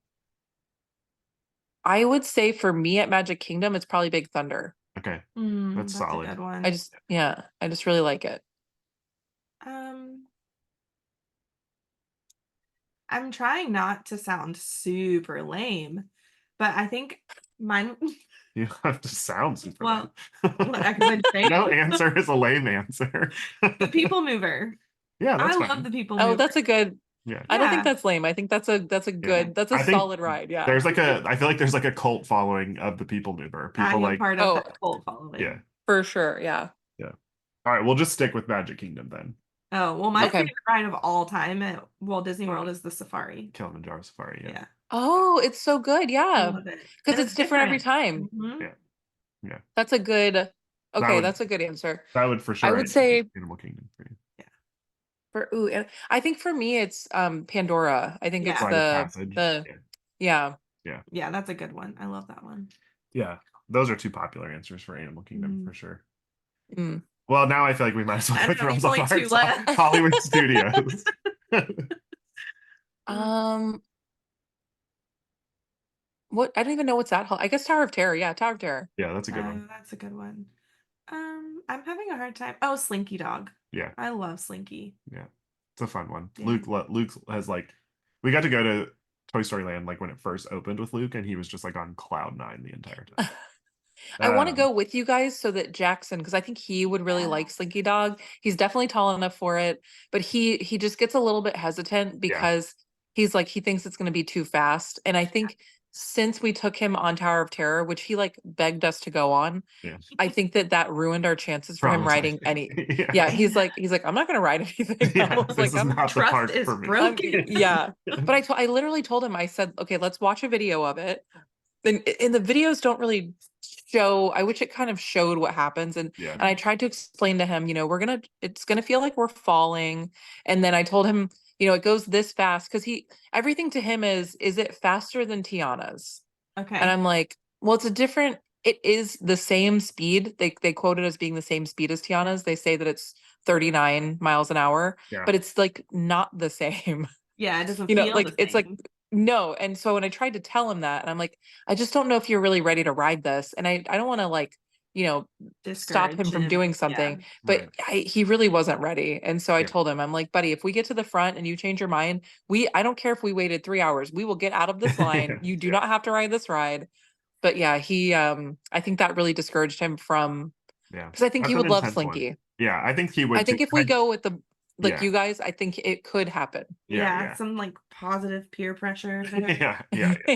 B: I would say for me at Magic Kingdom, it's probably Big Thunder.
A: Okay.
C: That's
A: solid.
C: a good one.
B: I just really like it.
C: I'm trying not to sound super lame, but I think mine.
A: You have to sound super
C: Well,
A: lame. No answer is a lame answer.
C: The People Mover.
A: Yeah, that's fine.
C: love the People Mover.
B: Oh, that's a good.
A: Yeah.
B: I don't think that's lame. I think that's a good. That's a solid ride. Yeah.
A: There's like I feel like there's like a cult following of the People Mover. People
C: I'm
A: like
C: part of that cult following.
A: Yeah.
B: For sure. Yeah.
A: Yeah. All right, we'll just stick with Magic Kingdom then.
C: Oh, well, my favorite ride of all time at Walt Disney World is the Safari.
A: Kilimanjaro Safari, yeah.
B: Oh, it's so good. Yeah. Because it's different every time.
C: Mm-hmm.
A: Yeah.
B: That's a good. Okay, that's a good answer.
A: That would for sure.
B: I would say
A: Animal Kingdom for you.
C: Yeah.
B: And I think for me it's Pandora. I think it's
C: Yeah.
A: Flight of Passage.
B: the
A: Yeah.
B: yeah.
C: Yeah, that's a good one. I love that one.
A: Yeah. Those are two popular answers for Animal Kingdom for sure.
B: Mm.
A: Well, now I feel like we might as well
C: I
A: put
C: know,
A: Realms
C: there's
A: of
C: only two
A: Arts on
C: left.
A: Hollywood Studios.
B: What I don't even know what's that. I guess Tower of Terror. Yeah, Tower of Terror.
A: Yeah, that's a good one.
C: That's a good one. I'm having a hard time. Oh, Slinky Dog.
A: Yeah.
C: I love Slinky.
A: Yeah. It's a fun one.
C: Yeah.
A: Luke has like, we got to go to Toy Story Land like when it first opened with Luke, and he was just like on cloud 9 the entire time.
B: I want to go with you guys so that Jackson, because I think he would really like Slinky Dog. He's definitely tall enough for it, but he just gets a little bit hesitant because he's like, he thinks it's going to be too fast. And I think since we took him on Tower of Terror, which he like begged us to go on, I think that ruined our chances for him riding any. He's like, I'm not going to ride anything else.
A: Like,
C: not the park is for me. Broken.
B: But I literally told him, I said, okay, let's watch a video of it. And the videos don't really show. I wish it kind of showed what happens. And I tried to explain to him, it's gonna feel like we're falling. And then I told him, it goes this fast because everything to him is it faster than Tiana's?
C: Okay.
B: And I'm like, well, it is the same speed. They quote it as being the same speed as Tiana's. They say that it's 39 miles an hour, but it's like not the same.
C: Yeah, it doesn't feel
B: like
C: the
B: it's like
C: same.
B: no. And so when I tried to tell him that, and I'm like, I just don't know if you're really ready to ride this. And I don't want to like, stop him from doing something, but he really wasn't ready. And so I told him, I'm like, buddy, if we get to the front and you change your mind, I don't care if we waited 3 hours, we will get out of this line. You do not have to ride this ride. But yeah, he, I think that really discouraged him from, because I think he would love Slinky.
A: One. Yeah, I think he would.
B: I think if we go with the, you guys, I think it could happen.
C: Some like positive peer pressure there.
A: Yeah.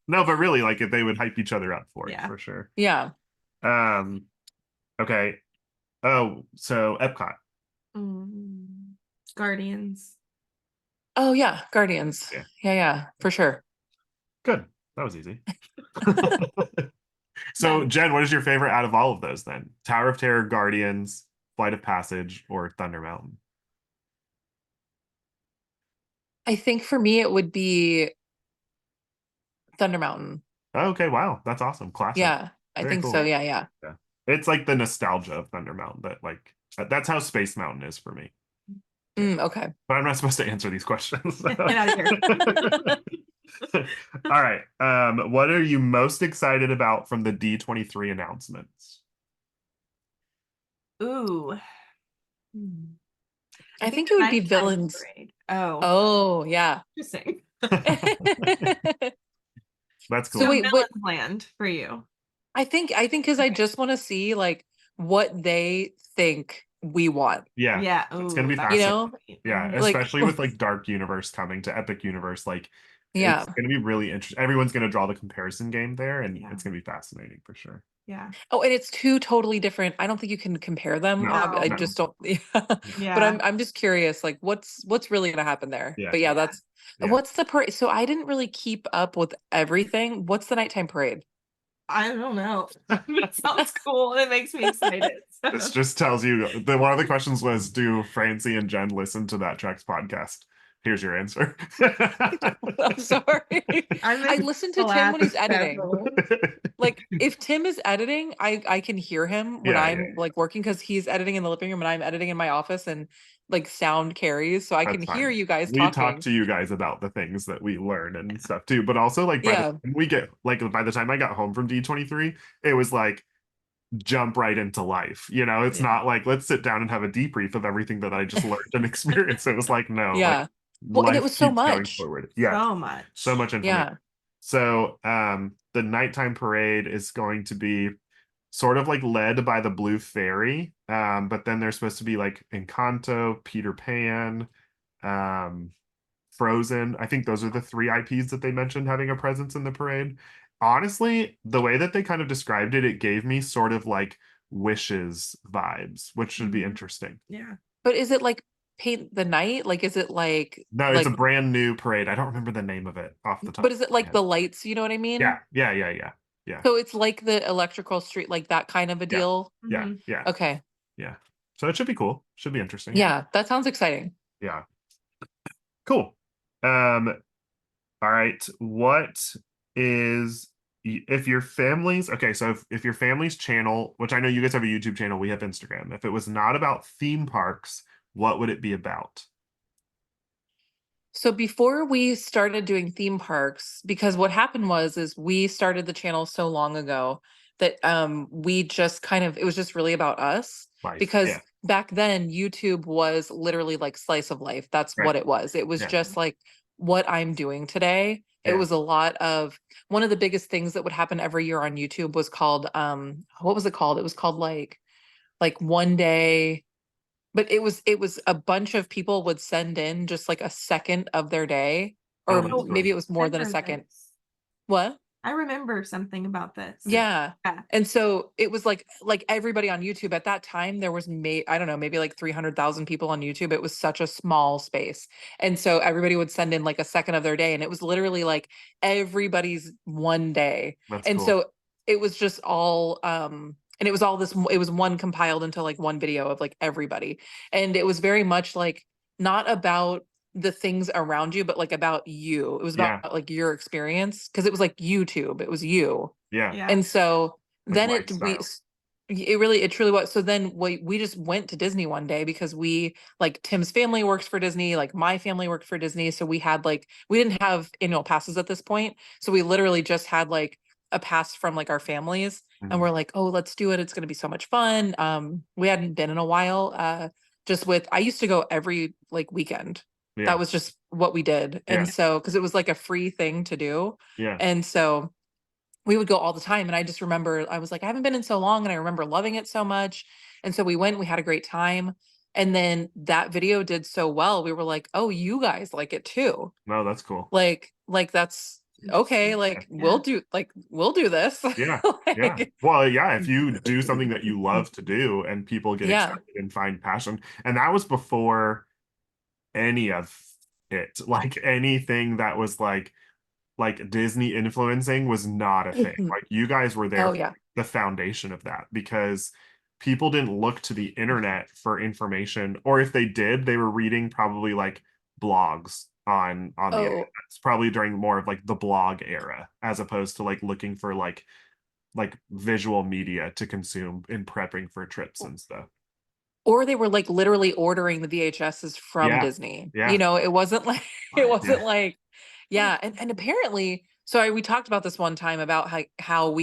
A: No, but really, like if they would hype each other up for it, for sure.
B: Yeah.
A: Okay. Oh, so Epcot.
C: Guardians.
B: Oh yeah, Guardians. Yeah, for sure.
A: Good. That was easy. So, Jen, what is your favorite out of all of those then? Tower of Terror, Guardians, Flight of Passage, or Thunder Mountain?
B: I think for me it would be Thunder Mountain.
A: Oh, okay, wow, that's awesome. Classic.
B: Yeah, I think so. Yeah.
A: It's like the nostalgia of Thunder Mountain that's how Space Mountain is for me.
B: Okay.
A: But I'm not supposed to answer these questions. Get out of here. All right. What are you most excited about from the D23 announcements?
C: Ooh.
B: I think it would be villains.
C: Parade.
B: Oh, yeah.
C: Interesting.
A: That's cool.
B: So wait, what
C: planned for you?
B: I think because I just want to see like what they think we want.
A: Yeah.
C: Ooh,
A: it's gonna be fascinating. Yeah,
B: like,
A: especially with like Dark Universe coming to Epic Universe, like
B: it's
A: gonna be really interesting. Everyone's gonna draw the comparison game there, and it's gonna be fascinating for sure.
C: Yeah.
B: Oh, and it's two totally different. I don't think you can compare them.
A: No,
B: I just don't. But I'm just curious, like what's really gonna happen there. But that's what's the parade. So I didn't really keep up with everything. What's the nighttime parade?
C: I don't know. It sounds cool and it makes me excited. So.
A: This just tells you one of the questions was, do Francie and Jen listen to That Tracks podcast? Here's your answer.
B: I'm sorry. I listen to Tim when he's editing. Like if Tim is editing, I can hear him when I'm like working because he's editing in the living room and I'm editing in my office and like sound carries. So I can hear you guys talking.
A: We talk to you guys about the things that we learn and stuff too. But also like by the time I got home from D23, it was like jump right into life. It's not like let's sit down and have a debrief of everything that I just learned and experienced. It was like no.
B: Yeah. Well, and it was so much.
A: Yeah. So much information.
B: Yeah.
A: So the nighttime parade is going to be sort of like led by the Blue Fairy. But then there's supposed to be like Encanto, Peter Pan, Frozen. I think those are the 3 IPs that they mentioned having a presence in the parade. Honestly, the way that they kind of described it, it gave me sort of like Wishes vibes, which should be interesting.
C: Yeah.
B: But is it like Paint the Night? Like, is it like...
A: No, it's a brand new parade. I don't remember the name of it off the top.
B: But is it like the lights? You know what I mean?
A: Yeah.
B: So it's like the electrical street, like that kind of a deal?
A: Yeah.
B: Okay.
A: Yeah. So it should be cool. Should be interesting.
B: Yeah, that sounds exciting.
A: Yeah. Cool. All right. What is if your family's okay, so if your family's channel, which I know you guys have a YouTube channel, we have Instagram. If it was not about theme parks, what would it be about?
B: So before we started doing theme parks, because what happened is we started the channel so long ago that we just kind of, it was just really about us,
A: Life.
B: because
A: Yeah.
B: back then YouTube was literally like slice of life. That's
A: Right.
B: what it was. It was
A: Yeah.
B: just like what I'm doing today. It
A: Yeah.
B: was a lot of, one of the biggest things that would happen every year on YouTube was called what was it called? It was called like one day, but it was a bunch of people would send in just like a second of their day,
A: Oh,
B: or
A: that's
C: Oh,
B: maybe
A: cool.
B: it was more than a
C: remember
B: second.
C: this.
B: What?
C: I remember something about this.
B: Yeah.
C: Yeah.
B: And so it was like everybody on YouTube at that time, there was I don't know, maybe like 300,000 people on YouTube. It was such a small space. And so everybody would send in like a second of their day, and it was literally like everybody's one day.
A: That's
B: And
A: cool.
B: so it was just all and it was all this, it was one compiled into like one video of like everybody. And it was very much like not about the things around you, but like about you. It was
A: Yeah.
B: about like your experience, because it was like YouTube. It was you.
A: Yeah.
C: Yeah.
B: And so
A: Like
B: then
A: lifestyle.
B: it truly was. So then we just went to Disney one day, because we, like, Tim's family works for Disney, like my family worked for Disney. So we had like, we didn't have annual passes at this point. So we literally just had like a pass from like our families, and
A: Mhm.
B: we're like, oh, let's do it. It's going to be so much fun. We hadn't been in a while. Just with, I used to go every like weekend.
A: Yeah.
B: That was just what we did.
A: Yeah.
B: And so, because it was like a free thing to do.
A: Yeah.
B: And so we would go all the time. And I just remember, I was like, I haven't been in so long, and I remember loving it so much. And so we went, we had a great time. And then that video did so well. We were like, oh, you guys like it too.
A: No, that's cool.
B: Like that's okay. Like we'll do this.
A: Yeah. Yeah.
B: Like,
A: Well, yeah, if you do something that you love to do and people get
B: yeah.
A: excited and find passion. And that was before any of it. Like anything that was like Disney influencing was not a thing. Like you guys were there
B: Oh
A: for
B: yeah.
A: the foundation of that, because people didn't look to the internet for information, or if they did, they were reading probably like blogs on the internet.
B: Oh,
A: It's probably during more of like the blog era, as opposed to like looking for like visual media to consume in prepping for trips and stuff.
B: or they were like literally ordering the VHSs from
A: Yeah.
B: Disney.
A: Yeah.
B: It wasn't like yeah. And apparently, so we talked about this one time about how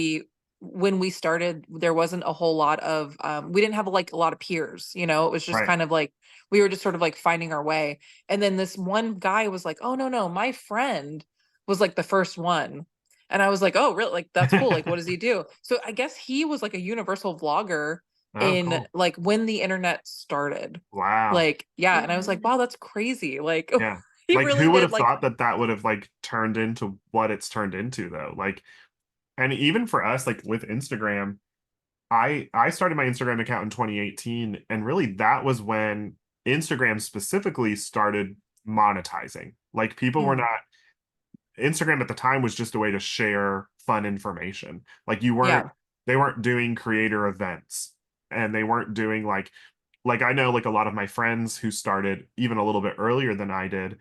B: when we started, there wasn't a whole lot of we didn't have like a lot of peers, it was just
A: Right.
B: kind of like we were just sort of like finding our way. And then this one guy was like, oh no, my friend was like the first one. And I was like, oh, really? Like, that's cool. Like, what does he do? So I guess he was like a universal vlogger
A: Oh,
B: in
A: cool.
B: like when the internet started.
A: Wow.
B: Like, yeah. And I was like, wow, that's crazy. Like,
A: Yeah.
B: he
A: Like
B: really
A: who would
B: did
A: have
B: like,
A: thought that that would have like turned into what it's turned into though? Like, and even for us, like with Instagram, I started my Instagram account in 2018, and really that was when Instagram specifically started monetizing. Like people were
B: mm,
A: not Instagram at the time was just a way to share fun information. Like
B: yeah.
A: they weren't doing creator events, and they weren't doing like I know like a lot of my friends who started even a little bit earlier than I did,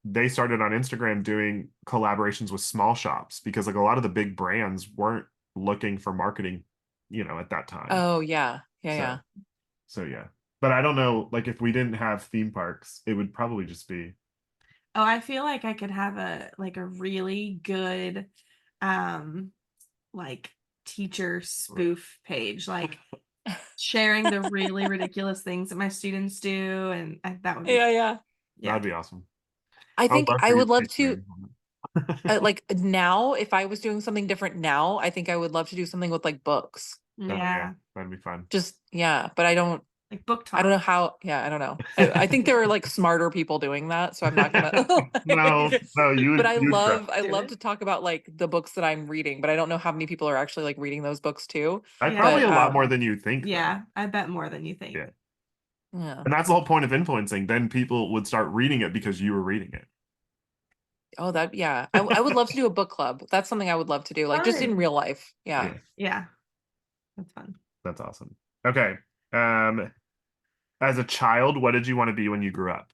A: they started on Instagram doing collaborations with small shops, because like a lot of the big brands weren't looking for marketing, at that time.
B: Oh, yeah. Yeah.
A: So,
B: Yeah.
A: so yeah. But I don't know, like if we didn't have theme parks, it would probably just be
C: Oh, I feel like I could have a really good like teacher spoof page, like sharing the really ridiculous things that my students do, and that would be
B: Yeah. Yeah.
A: that'd be awesome.
B: I
A: I would
B: think
A: love
B: I
A: for you
B: would
A: to
B: love
A: take
B: to,
A: care of it.
B: like now, if I was doing something different now, I think I would love to do something with like books.
A: Oh, yeah,
C: yeah,
A: that'd be fun.
B: Just, yeah. But
C: like book
B: I don't know
C: talk.
B: how, yeah, I don't know. I think there are like smarter people doing that. So I'm not gonna,
A: No,
B: like,
A: no,
B: but
A: you would crush.
B: I
C: Do
B: love
C: it.
B: to talk about like the books that I'm reading, but I don't know how many people are actually like reading those books too.
A: Probably
C: Yeah.
A: a
B: But
A: lot more than you think, though.
C: Yeah, I bet more than you think.
A: Yeah.
B: yeah.
A: And that's the whole point of influencing. Then people would start reading it because you were reading it.
B: Oh, yeah. I would love to do a book club. That's something I would love to do, like just in
C: Fun.
B: real life. Yeah.
A: Yeah,
C: Yeah, that's fun.
A: that's awesome. Okay. Um, As a child, what did you want to be when you grew up?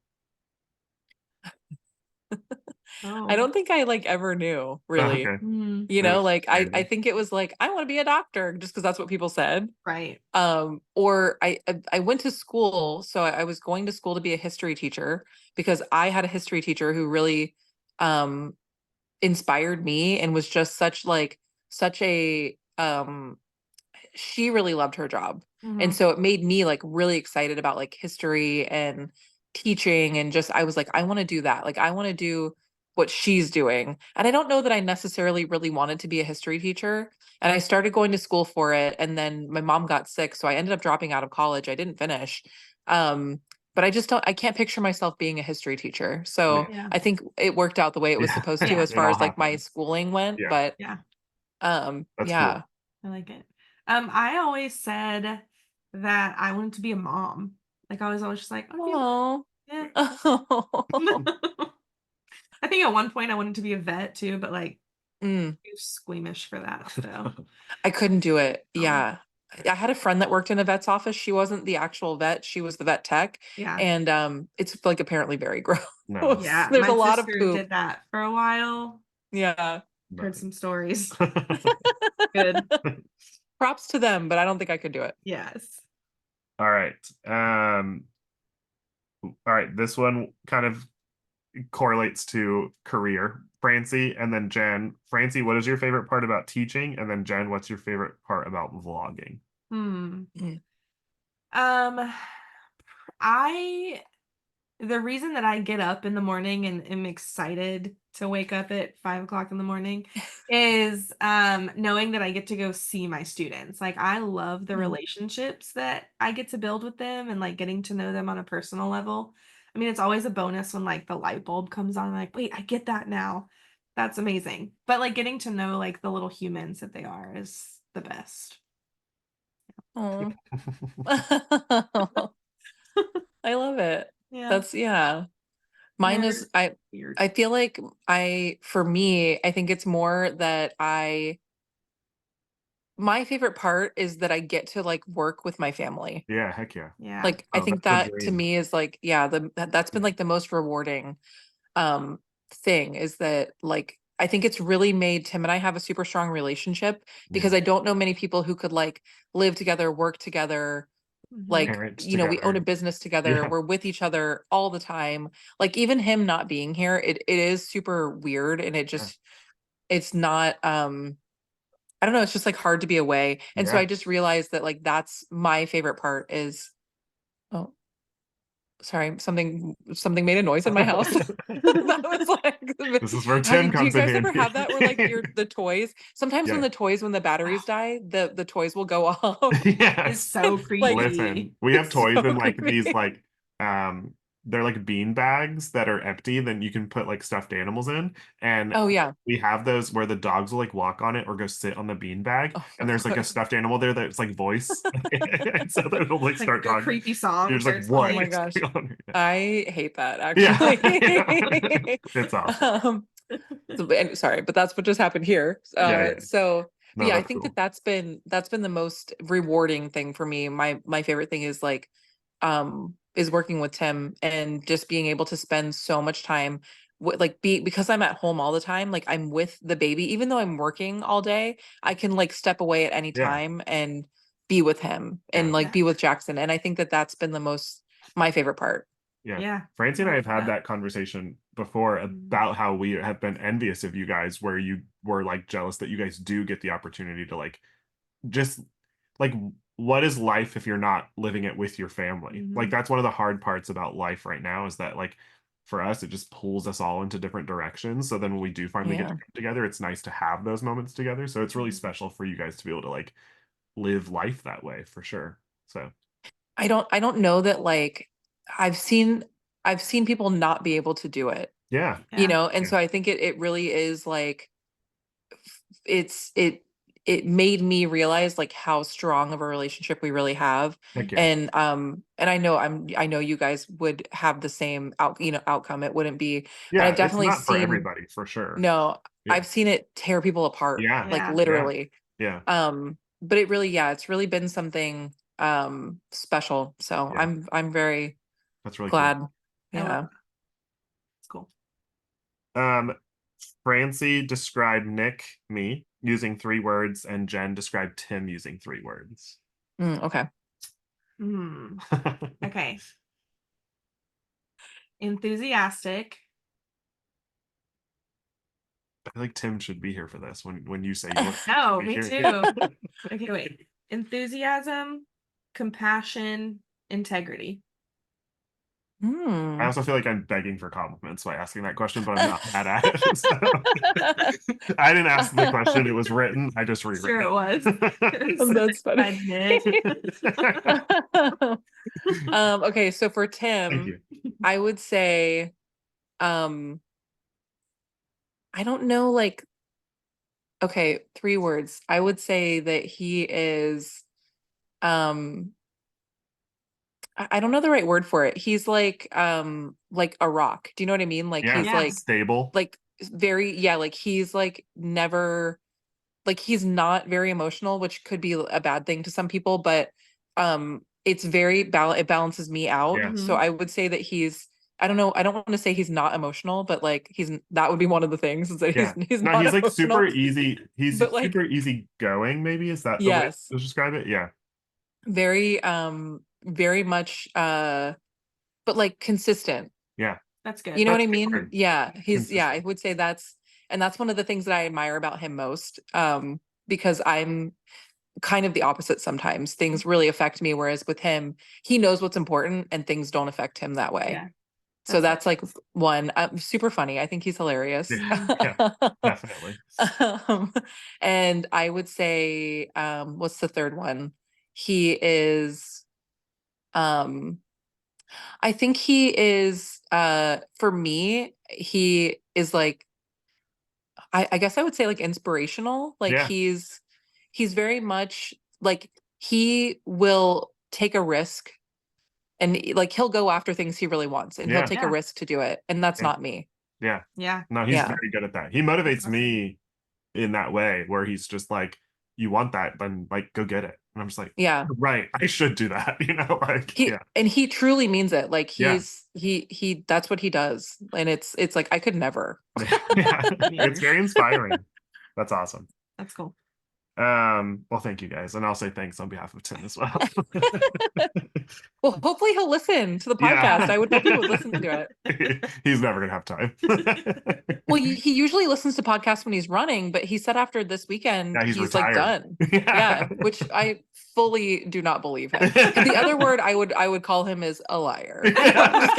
B: I
C: Oh.
B: don't think I like ever knew
A: Oh,
B: really.
A: okay.
C: Mm,
B: You
A: It
B: know,
A: was
B: like I
A: random.
B: think it was like I want to be a doctor just because that's what people said.
C: right.
B: Or I went to school, so I was going to school to be a history teacher because I had a history teacher who really um inspired me and was just such a she really loved her job. And
C: Mhm.
B: so it made me like really excited about like history and teaching and just I was like I want to do that. Like I want to do what she's doing. And I don't know that I necessarily really wanted to be a history teacher. And I started going to school for it and then my mom got sick, so I ended up dropping out of college. I didn't finish. Um but I can't picture myself being a history teacher. So
C: Yeah.
B: I think it worked out the way it was
A: Yeah.
B: supposed to
C: Yeah.
B: as
A: It
B: far
A: all
B: as like my
A: happened.
B: schooling went.
A: Yeah.
B: But
C: Yeah.
A: That's
B: yeah.
A: cool.
C: I like it. I always said that I wanted to be a mom. Like I was always just like, I want to be a
B: Oh.
C: mom.
B: Oh.
C: Yeah. I think at one point I wanted to be a vet too, but like
B: Mm,
C: too squeamish for that. So
B: I couldn't do it.
C: oh,
B: Yeah. I had a friend that worked in a vet's office. She wasn't the actual vet, she was the vet tech.
C: yeah.
B: And it's like apparently very gross.
A: No.
C: Yeah.
B: There's a
C: My
B: lot of
C: sister
B: poop.
C: did that for a while.
B: Yeah.
C: Heard
A: No.
C: some stories. Good.
B: Props to them, but I don't think I could do it.
C: Yes.
A: All right. All right. This one kind of correlates to career. Francie and then Jen. Francie, what is your favorite part about teaching? And then Jen, what's your favorite part about vlogging?
C: Hmm.
B: Mm.
C: Um, I the reason that I get up in the morning and am excited to wake up at 5 o'clock in the morning is knowing that I get to go see my students. Like I love the
B: Mm.
C: relationships that I get to build with them and like getting to know them on a personal level. I mean, it's always a bonus when like the light bulb comes on, like, wait, I get that now. That's amazing. But like getting to know like the little humans that they are is the best.
B: Oh. I love it.
C: Yeah.
B: That's yeah. Mine
C: They're
B: is
C: weird.
B: I feel like for me, I think it's more that my favorite part is that I get to like work with my family.
A: Yeah, heck yeah.
C: Yeah.
B: Like I
A: Oh,
B: think
A: that's the
B: that to
A: dream.
B: me is like yeah, that's been like the most rewarding um thing is that like I think it's really made Tim and I have a super strong relationship because
A: Yeah.
B: I don't know many people who could like live together, work together,
C: Mhm.
B: like,
A: Parent
B: you know, we own a
A: together.
B: business together,
A: Yeah.
B: we're with each other all the time. Like even him not being here, it is super weird and
A: Yeah.
B: it's not I don't know, it's just like hard to be away. And so
A: Yeah.
B: I just realized that like that's my favorite part is oh sorry, something made a noise in my house. That was like,
A: This is where Tim
B: do you
A: comes in
B: guys ever have that where like
A: handy.
B: the toys? Sometimes
A: Yeah.
B: when the batteries die, the toys will go off.
C: It's
A: Yes.
C: so
B: Like
C: creepy.
A: Listen, we have
B: it's
A: toys
B: so
A: in like these
B: creepy.
A: like they're like bean bags that are empty, then you can put like stuffed animals in. And
B: Oh yeah.
A: we have those where the dogs will like walk on it or go sit on the bean bag,
B: Oh
A: and there's like a
B: god.
A: stuffed animal there that's like voice. And so they'll like
C: Like
A: start
C: a
A: talking.
C: creepy
A: You're
C: song
A: just like,
C: starts
B: Oh
A: what
B: my
C: playing.
A: is
B: gosh.
A: going on right now?
B: I hate that
A: Yeah.
B: actually.
A: Yeah. It's awesome.
B: um sorry, but that's what just happened here.
A: Yeah, yeah.
B: So but
A: No,
B: yeah, I
A: that's
B: think
A: cool.
B: that's been the most rewarding thing for me. My favorite thing is working with Tim and just being able to spend so much time with like because I'm at home all the time, like I'm with the baby, even though I'm working all day, I can like step away at any
A: Yeah,
B: time and be with him and
A: yeah.
B: like
C: Yeah.
B: be with Jackson. And I think that that's been the most my favorite part.
A: Yeah.
C: Yeah.
A: Francie
C: I
A: and I
C: love
A: have had
C: that.
A: that conversation before
C: Mhm.
A: about how we have been envious of you guys, where you were like jealous that you guys do get the opportunity to like just like what is life if you're not living it with your family? Like
C: Mhm.
A: that's one of the hard parts about life right now is that like for us it just pulls us all into different directions. So then when we do finally get to
B: Yeah.
A: come together, it's nice to have those moments together. So it's really
C: Mhm.
A: special for you guys to be able to like live life that way for sure. So
B: I don't know that like I've seen I've seen people not be able to do it,
A: yeah.
B: you
C: Yeah.
B: know? And
A: Yeah.
B: so I think it really is like it's it made me realize like how strong of a relationship we really have.
A: Heck yeah.
B: And I know you guys would have the same outcome. It wouldn't be, but
A: Yeah,
B: I've
A: it's
B: definitely
A: not for
B: seen
A: everybody for sure.
B: no,
A: Yeah.
B: I've seen it tear people apart,
A: Yeah.
B: like
C: Yeah.
A: Yeah.
B: literally.
A: Yeah.
B: But it really, yeah, it's really been something special. So
A: Yeah.
B: I'm very
A: That's really
B: glad.
C: I love
B: Yeah.
C: that. It's cool.
A: cool. Francie described Nick, me, using 3 words, and Jen described Tim using 3 words.
B: Okay.
C: Okay. Enthusiastic.
A: I feel like Tim should be here for this when you say you want
C: No,
A: to be
C: me
A: here.
C: too. Okay, wait. Enthusiasm, compassion, integrity.
A: I also feel like I'm begging for compliments by asking that question, but I'm not mad at it. So. I didn't ask the question; it was written. I just rewrote
C: Sure, it was.
B: That's funny. Okay, so for
A: Thank
B: Tim,
A: you.
B: I would say, I don't know, like, okay, 3 words. I would say that he is, I don't know the right word for it. He's like a rock. Do you know what I mean? Like
A: Yeah,
B: he's
C: Yeah.
A: stable.
B: like very, yeah, like he's like never, like he's not very emotional, which could be a bad thing to some people, but it's very it balances me out.
A: Yeah.
B: So I would say that I don't know, I don't want to say he's not emotional, but like that would be one of the things, is that
A: Yeah.
B: he's
A: No,
B: not
A: he's like
B: emotional.
A: super easy. He's
B: But like,
A: super easy going, maybe. Is that the way
B: yes,
A: to describe it? Yeah.
B: very much but like consistent.
A: Yeah.
C: That's good.
B: You know what
A: That's
B: I
A: a good
B: mean?
A: word.
B: Yeah, yeah, I
A: Consistent.
B: would say that's one of the things that I admire about him most. Because I'm kind of the opposite sometimes. Things really affect me, whereas with him, he knows what's important and things don't affect him that way.
C: Yeah.
B: So that's like one, super funny. I think he's hilarious.
A: Yeah, definitely.
B: And I would say, what's the third one? He is, I think he is, for me, he is like, I guess I would say like inspirational. Like
A: Yeah.
B: he's very much like, he will take a risk, and like he'll go after things he really wants, and he'll
A: Yeah.
B: take a risk to do it. And that's
A: Yeah.
B: not me.
A: Yeah.
C: Yeah.
A: No, he's
B: Yeah.
A: very good at that. He motivates me in that way where he's just like, you want that, then like go get it. And I'm just like,
B: Yeah.
A: right, I should do that, like
B: He and he truly means it. Like
A: Yeah.
B: he that's what he does. And it's like, I could never.
A: Yeah. It's very inspiring. That's awesome.
C: That's cool.
A: Well, thank you guys, and I'll say thanks on behalf of Tim as well.
B: Well, hopefully he'll listen to the
A: Yeah.
B: podcast. I would hope he would listen to it.
A: He's never gonna have time.
B: Well, he usually listens to podcasts when he's running, but he said after this weekend,
A: Yeah, he's
B: he's like
A: retired.
B: done. Yeah, which I fully do not believe him. And the other word I would call him is a liar. I'm just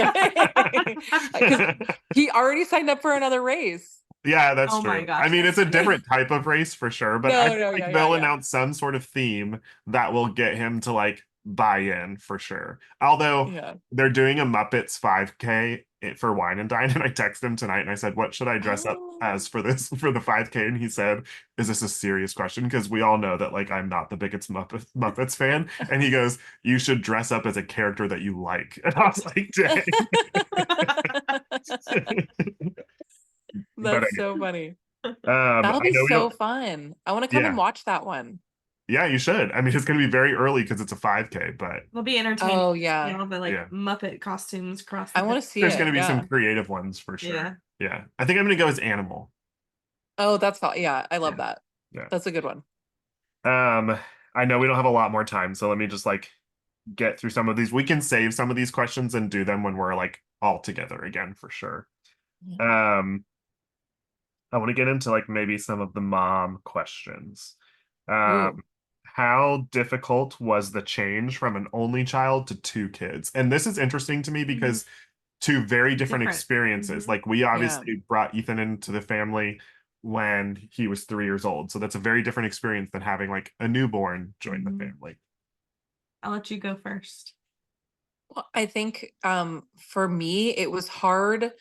B: kidding. 'Cause he already signed up for another race.
A: Yeah, that's
C: Oh
A: true.
C: my gosh,
A: I mean,
C: that's
A: it's a
C: funny.
A: different type of race for sure, but I feel like
B: Yeah,
A: they'll
B: yeah.
A: announce some sort of theme that will get him to like buy in for sure. Although
B: Yeah.
A: they're doing a Muppets 5K for Wine and Dine, and I texted him tonight and I said, "What should I dress up as for this for the 5K?" And he said, "Is this a serious question? Because we all know that like I'm not the biggest Muppets fan." And he goes, "You should dress up as a character that you like." And I was like, "Dang."
B: That's so funny.
A: I
B: That'll be
A: know we
B: so
A: don't.
B: fun. I want to come and
A: Yeah,
B: watch that one.
A: yeah, you should. I mean, it's going to be very early because it's a 5K, but
C: It'll be entertaining.
B: Oh yeah.
C: You know, the like
A: Yeah.
C: Muppet costumes across
B: I
C: the
B: want to see
A: there's
B: it.
A: going to be some
B: Yeah.
A: creative ones for sure.
C: Yeah.
A: Yeah, I think I'm going to go as Animal.
B: Oh, that's all. Yeah, I love
A: Yeah.
B: that.
A: Yeah.
B: That's a good one.
A: I know we don't have a lot more time, so let me just like get through some of these. We can save some of these questions and do them when we're like all together again for sure. I want to get into like maybe some of the mom questions.
B: Ooh.
A: How difficult was the change from an only child to 2 kids? And this is interesting to me because 2 very different experiences.
C: Mhm.
A: Like we
B: Yeah.
A: obviously brought Ethan into the family when he was 3 years old. So that's a very different experience than having like a newborn join the family.
C: I'll let you go first.
B: Well, I think for me it was hard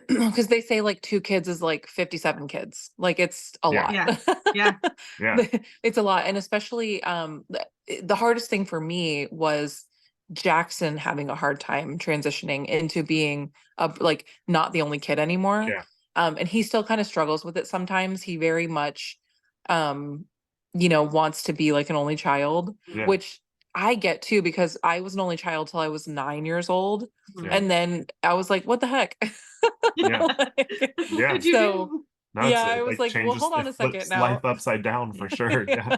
B: because they say like 2 kids is like 57 kids. Like it's a
A: Yeah.
B: lot.
C: Yeah.
A: Yeah.
B: It's a lot. And especially the hardest thing for me was Jackson having a hard time transitioning into being like not the only kid anymore.
A: Yeah.
B: And he still kind of struggles with it sometimes. He very much wants to be like an only child,
A: Yeah.
B: which I get too, because I was an only child till I was 9 years old.
A: Yeah.
B: And then I was like, what the heck?
A: Yeah.
B: Like,
A: Yeah.
C: What'd you
B: so
C: do?
A: No,
B: yeah,
A: it
B: I was
A: like
B: like, well,
A: changes,
B: hold on
A: it
B: a second
A: flips
B: now.
A: life upside down for sure. Yeah.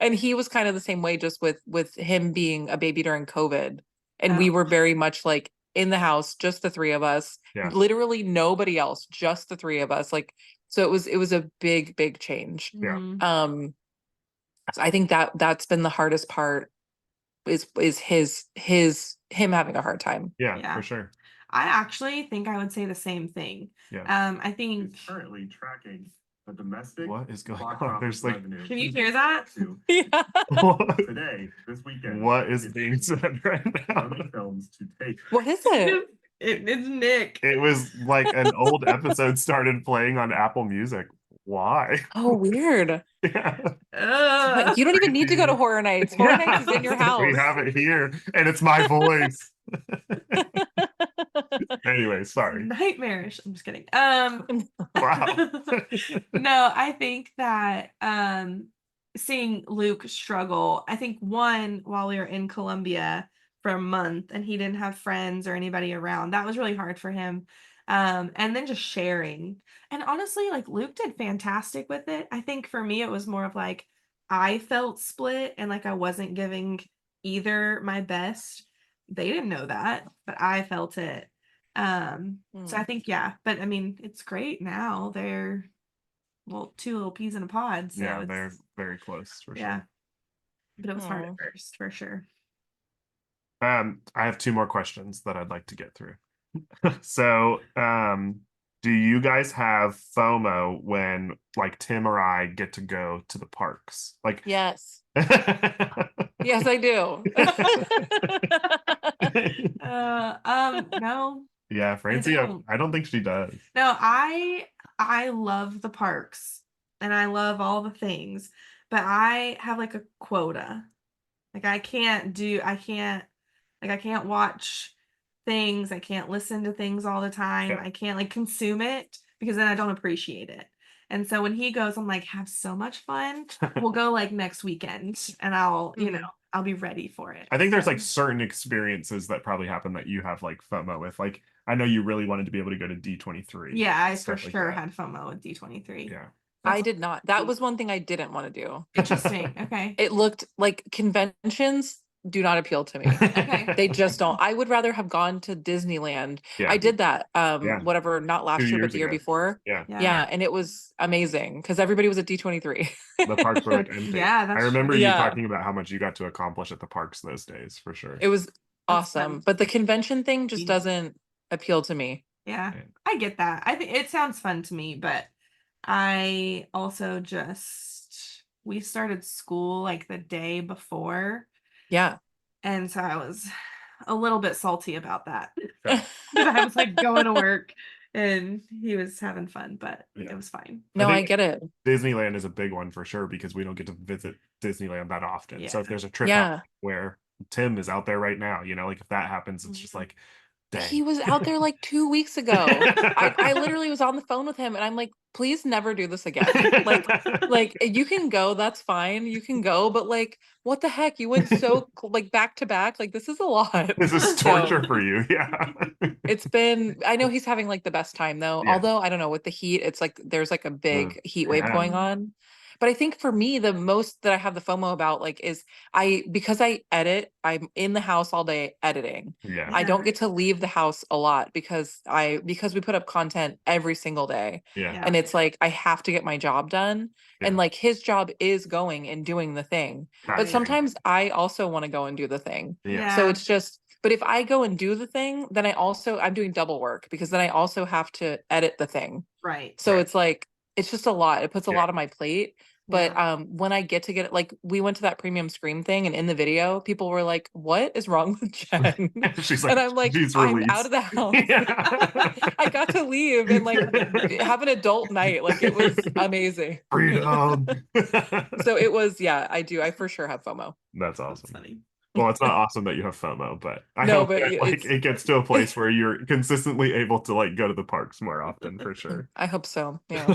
B: And he was kind of the same way, just with him being a baby during COVID. And we
C: Oh.
B: were very much like in the house, just the three of us,
A: Yeah.
B: literally nobody else, just the three of us. Like, so it was a big change.
A: Yeah.
C: Mhm.
B: So I think that's been the hardest part, is him having a hard time.
A: Yeah,
C: Yeah.
A: for sure.
C: I actually think I would say the same thing.
A: Yeah.
C: I think.
D: Is currently tracking the domestic
A: What is going
D: box
A: on?
D: office
A: There's like
D: revenue
C: Can you hear that?
D: to
B: Yeah.
D: today, this weekend.
A: What is
D: It's
A: being said right now?
D: Sony Films to take
B: What is it?
C: It's Nick.
A: It was like an old episode started playing on Apple Music. Why?
B: Oh, weird.
A: Yeah.
B: But you don't even need to go to Horror Nights. Horror Nights is in your house.
A: We have it here, and it's my voice. Anyway, sorry.
C: Nightmarish. I'm just kidding.
A: Wow.
C: No, I think that seeing Luke struggle, I think one, while we were in Colombia for a month and he didn't have friends or anybody around, that was really hard for him. And then just sharing. And honestly, like Luke did fantastic with it. I think for me it was more of like I felt split and like I wasn't giving either my best. They didn't know that, but I felt it. So I think, yeah, but I mean, it's great now. They're, well, two little peas in a pod. So
A: Yeah,
C: it's,
A: they're very close for
C: yeah,
A: sure.
C: but it was hard
B: Aw.
C: at first for sure.
A: I have two more questions that I'd like to get through. So, do you guys have FOMO when like Tim or I get to go to the parks? Like,
B: Yes. Yes, I do.
C: No,
A: yeah, Francie,
C: don't.
A: I don't think she does.
C: no, I love the parks and I love all the things, but I have like a quota. Like I can't watch things. I can't listen to things all the time.
A: Yeah.
C: I can't like consume it because then I don't appreciate it. And so when he goes, I'm like, have so much fun. We'll go like next weekend and I'll,
B: Mhm.
C: I'll be ready for it.
A: I think there's
C: So,
A: like certain experiences that probably happen that you have like FOMO with. Like, I know you really wanted to be able to go to D23.
C: yeah, I for
A: stuff like
C: sure
A: that.
C: had FOMO with D23.
A: Yeah.
B: I did not. That was one thing I didn't want to do.
C: Interesting. Okay.
B: It looked like conventions do not appeal to me.
C: Okay.
B: They just don't. I would rather have gone to Disneyland.
A: Yeah.
B: I did that
A: Yeah.
B: whatever, not last
A: 2
B: year, but
A: years
B: the year
A: ago.
B: before.
A: Yeah.
B: Yeah, and it was amazing because everybody was at D23.
A: The parks were like empty.
C: Yeah, that's
A: I remember
C: true.
A: you
B: Yeah.
A: talking about how much you got to accomplish at the parks those days for sure.
B: It was
C: That's
B: awesome.
C: fun.
B: But the convention thing just
C: Yeah.
B: doesn't appeal to me.
C: Yeah,
A: Yeah.
C: I get that. I think it sounds fun to me, but I also we started school like the day before,
B: Yeah.
C: and so I was a little bit salty about that.
A: Okay.
C: That I was like going to work and he was having fun, but
A: Yeah.
C: it was fine.
B: No, I
A: think
B: get it.
A: Disneyland is a big one for sure because we don't get to visit Disneyland that often. So
C: Yeah.
A: if there's a trip
B: Yeah.
A: out where Tim is out there right now, like if that happens, it's just
C: Mhm.
A: like, dang.
B: He was out there like 2 weeks ago. I literally was on the phone with him and I'm like, please never do this again. Like you can go, that's fine. You can go, but like, what the heck? You went so like back to back. Like this is a lot.
A: This is
B: So,
A: torture for you. Yeah.
B: it's been, I know he's having like the best time though.
A: Yeah.
B: Although I don't know, with the heat, it's like there's like a big heat wave
A: yeah.
B: going on. But I think for me, the most that I have the FOMO about like is because I edit, I'm in the house all day editing.
A: Yeah.
B: I don't
C: Yeah.
B: get to leave the house a lot because we put up content every single day.
A: Yeah.
C: Yeah.
B: And it's like I have to get my job done. And
A: Yeah.
B: like his job is going and doing the thing. But
A: Right.
B: sometimes I also want to go and do the thing.
A: Yeah.
B: So it's just, but if I go and do the thing, then I'm doing double work because then I also have to edit the thing.
C: Right.
B: So
A: Right.
B: it's like, it's just a lot. It puts a
A: Yeah.
B: lot on my plate. But
C: Yeah.
B: when I get to get it, like we went to that premium scream thing and in the video, people were like, what is wrong with Jen?
A: She's like,
B: And I'm like,
A: she's
B: I'm
A: released.
B: out of the house.
A: Yeah.
B: I got to leave and like have an adult night. Like it was amazing.
A: Freedom.
B: So it was, yeah, I do. I for sure have FOMO.
A: That's
C: That's
A: awesome.
C: funny.
A: Well, it's not awesome that you have FOMO, but I
B: No,
A: hope
B: but
A: that, like
B: it's-
A: it gets to a place where you're consistently able to like go to the parks more often for sure.
B: I hope so. Yeah.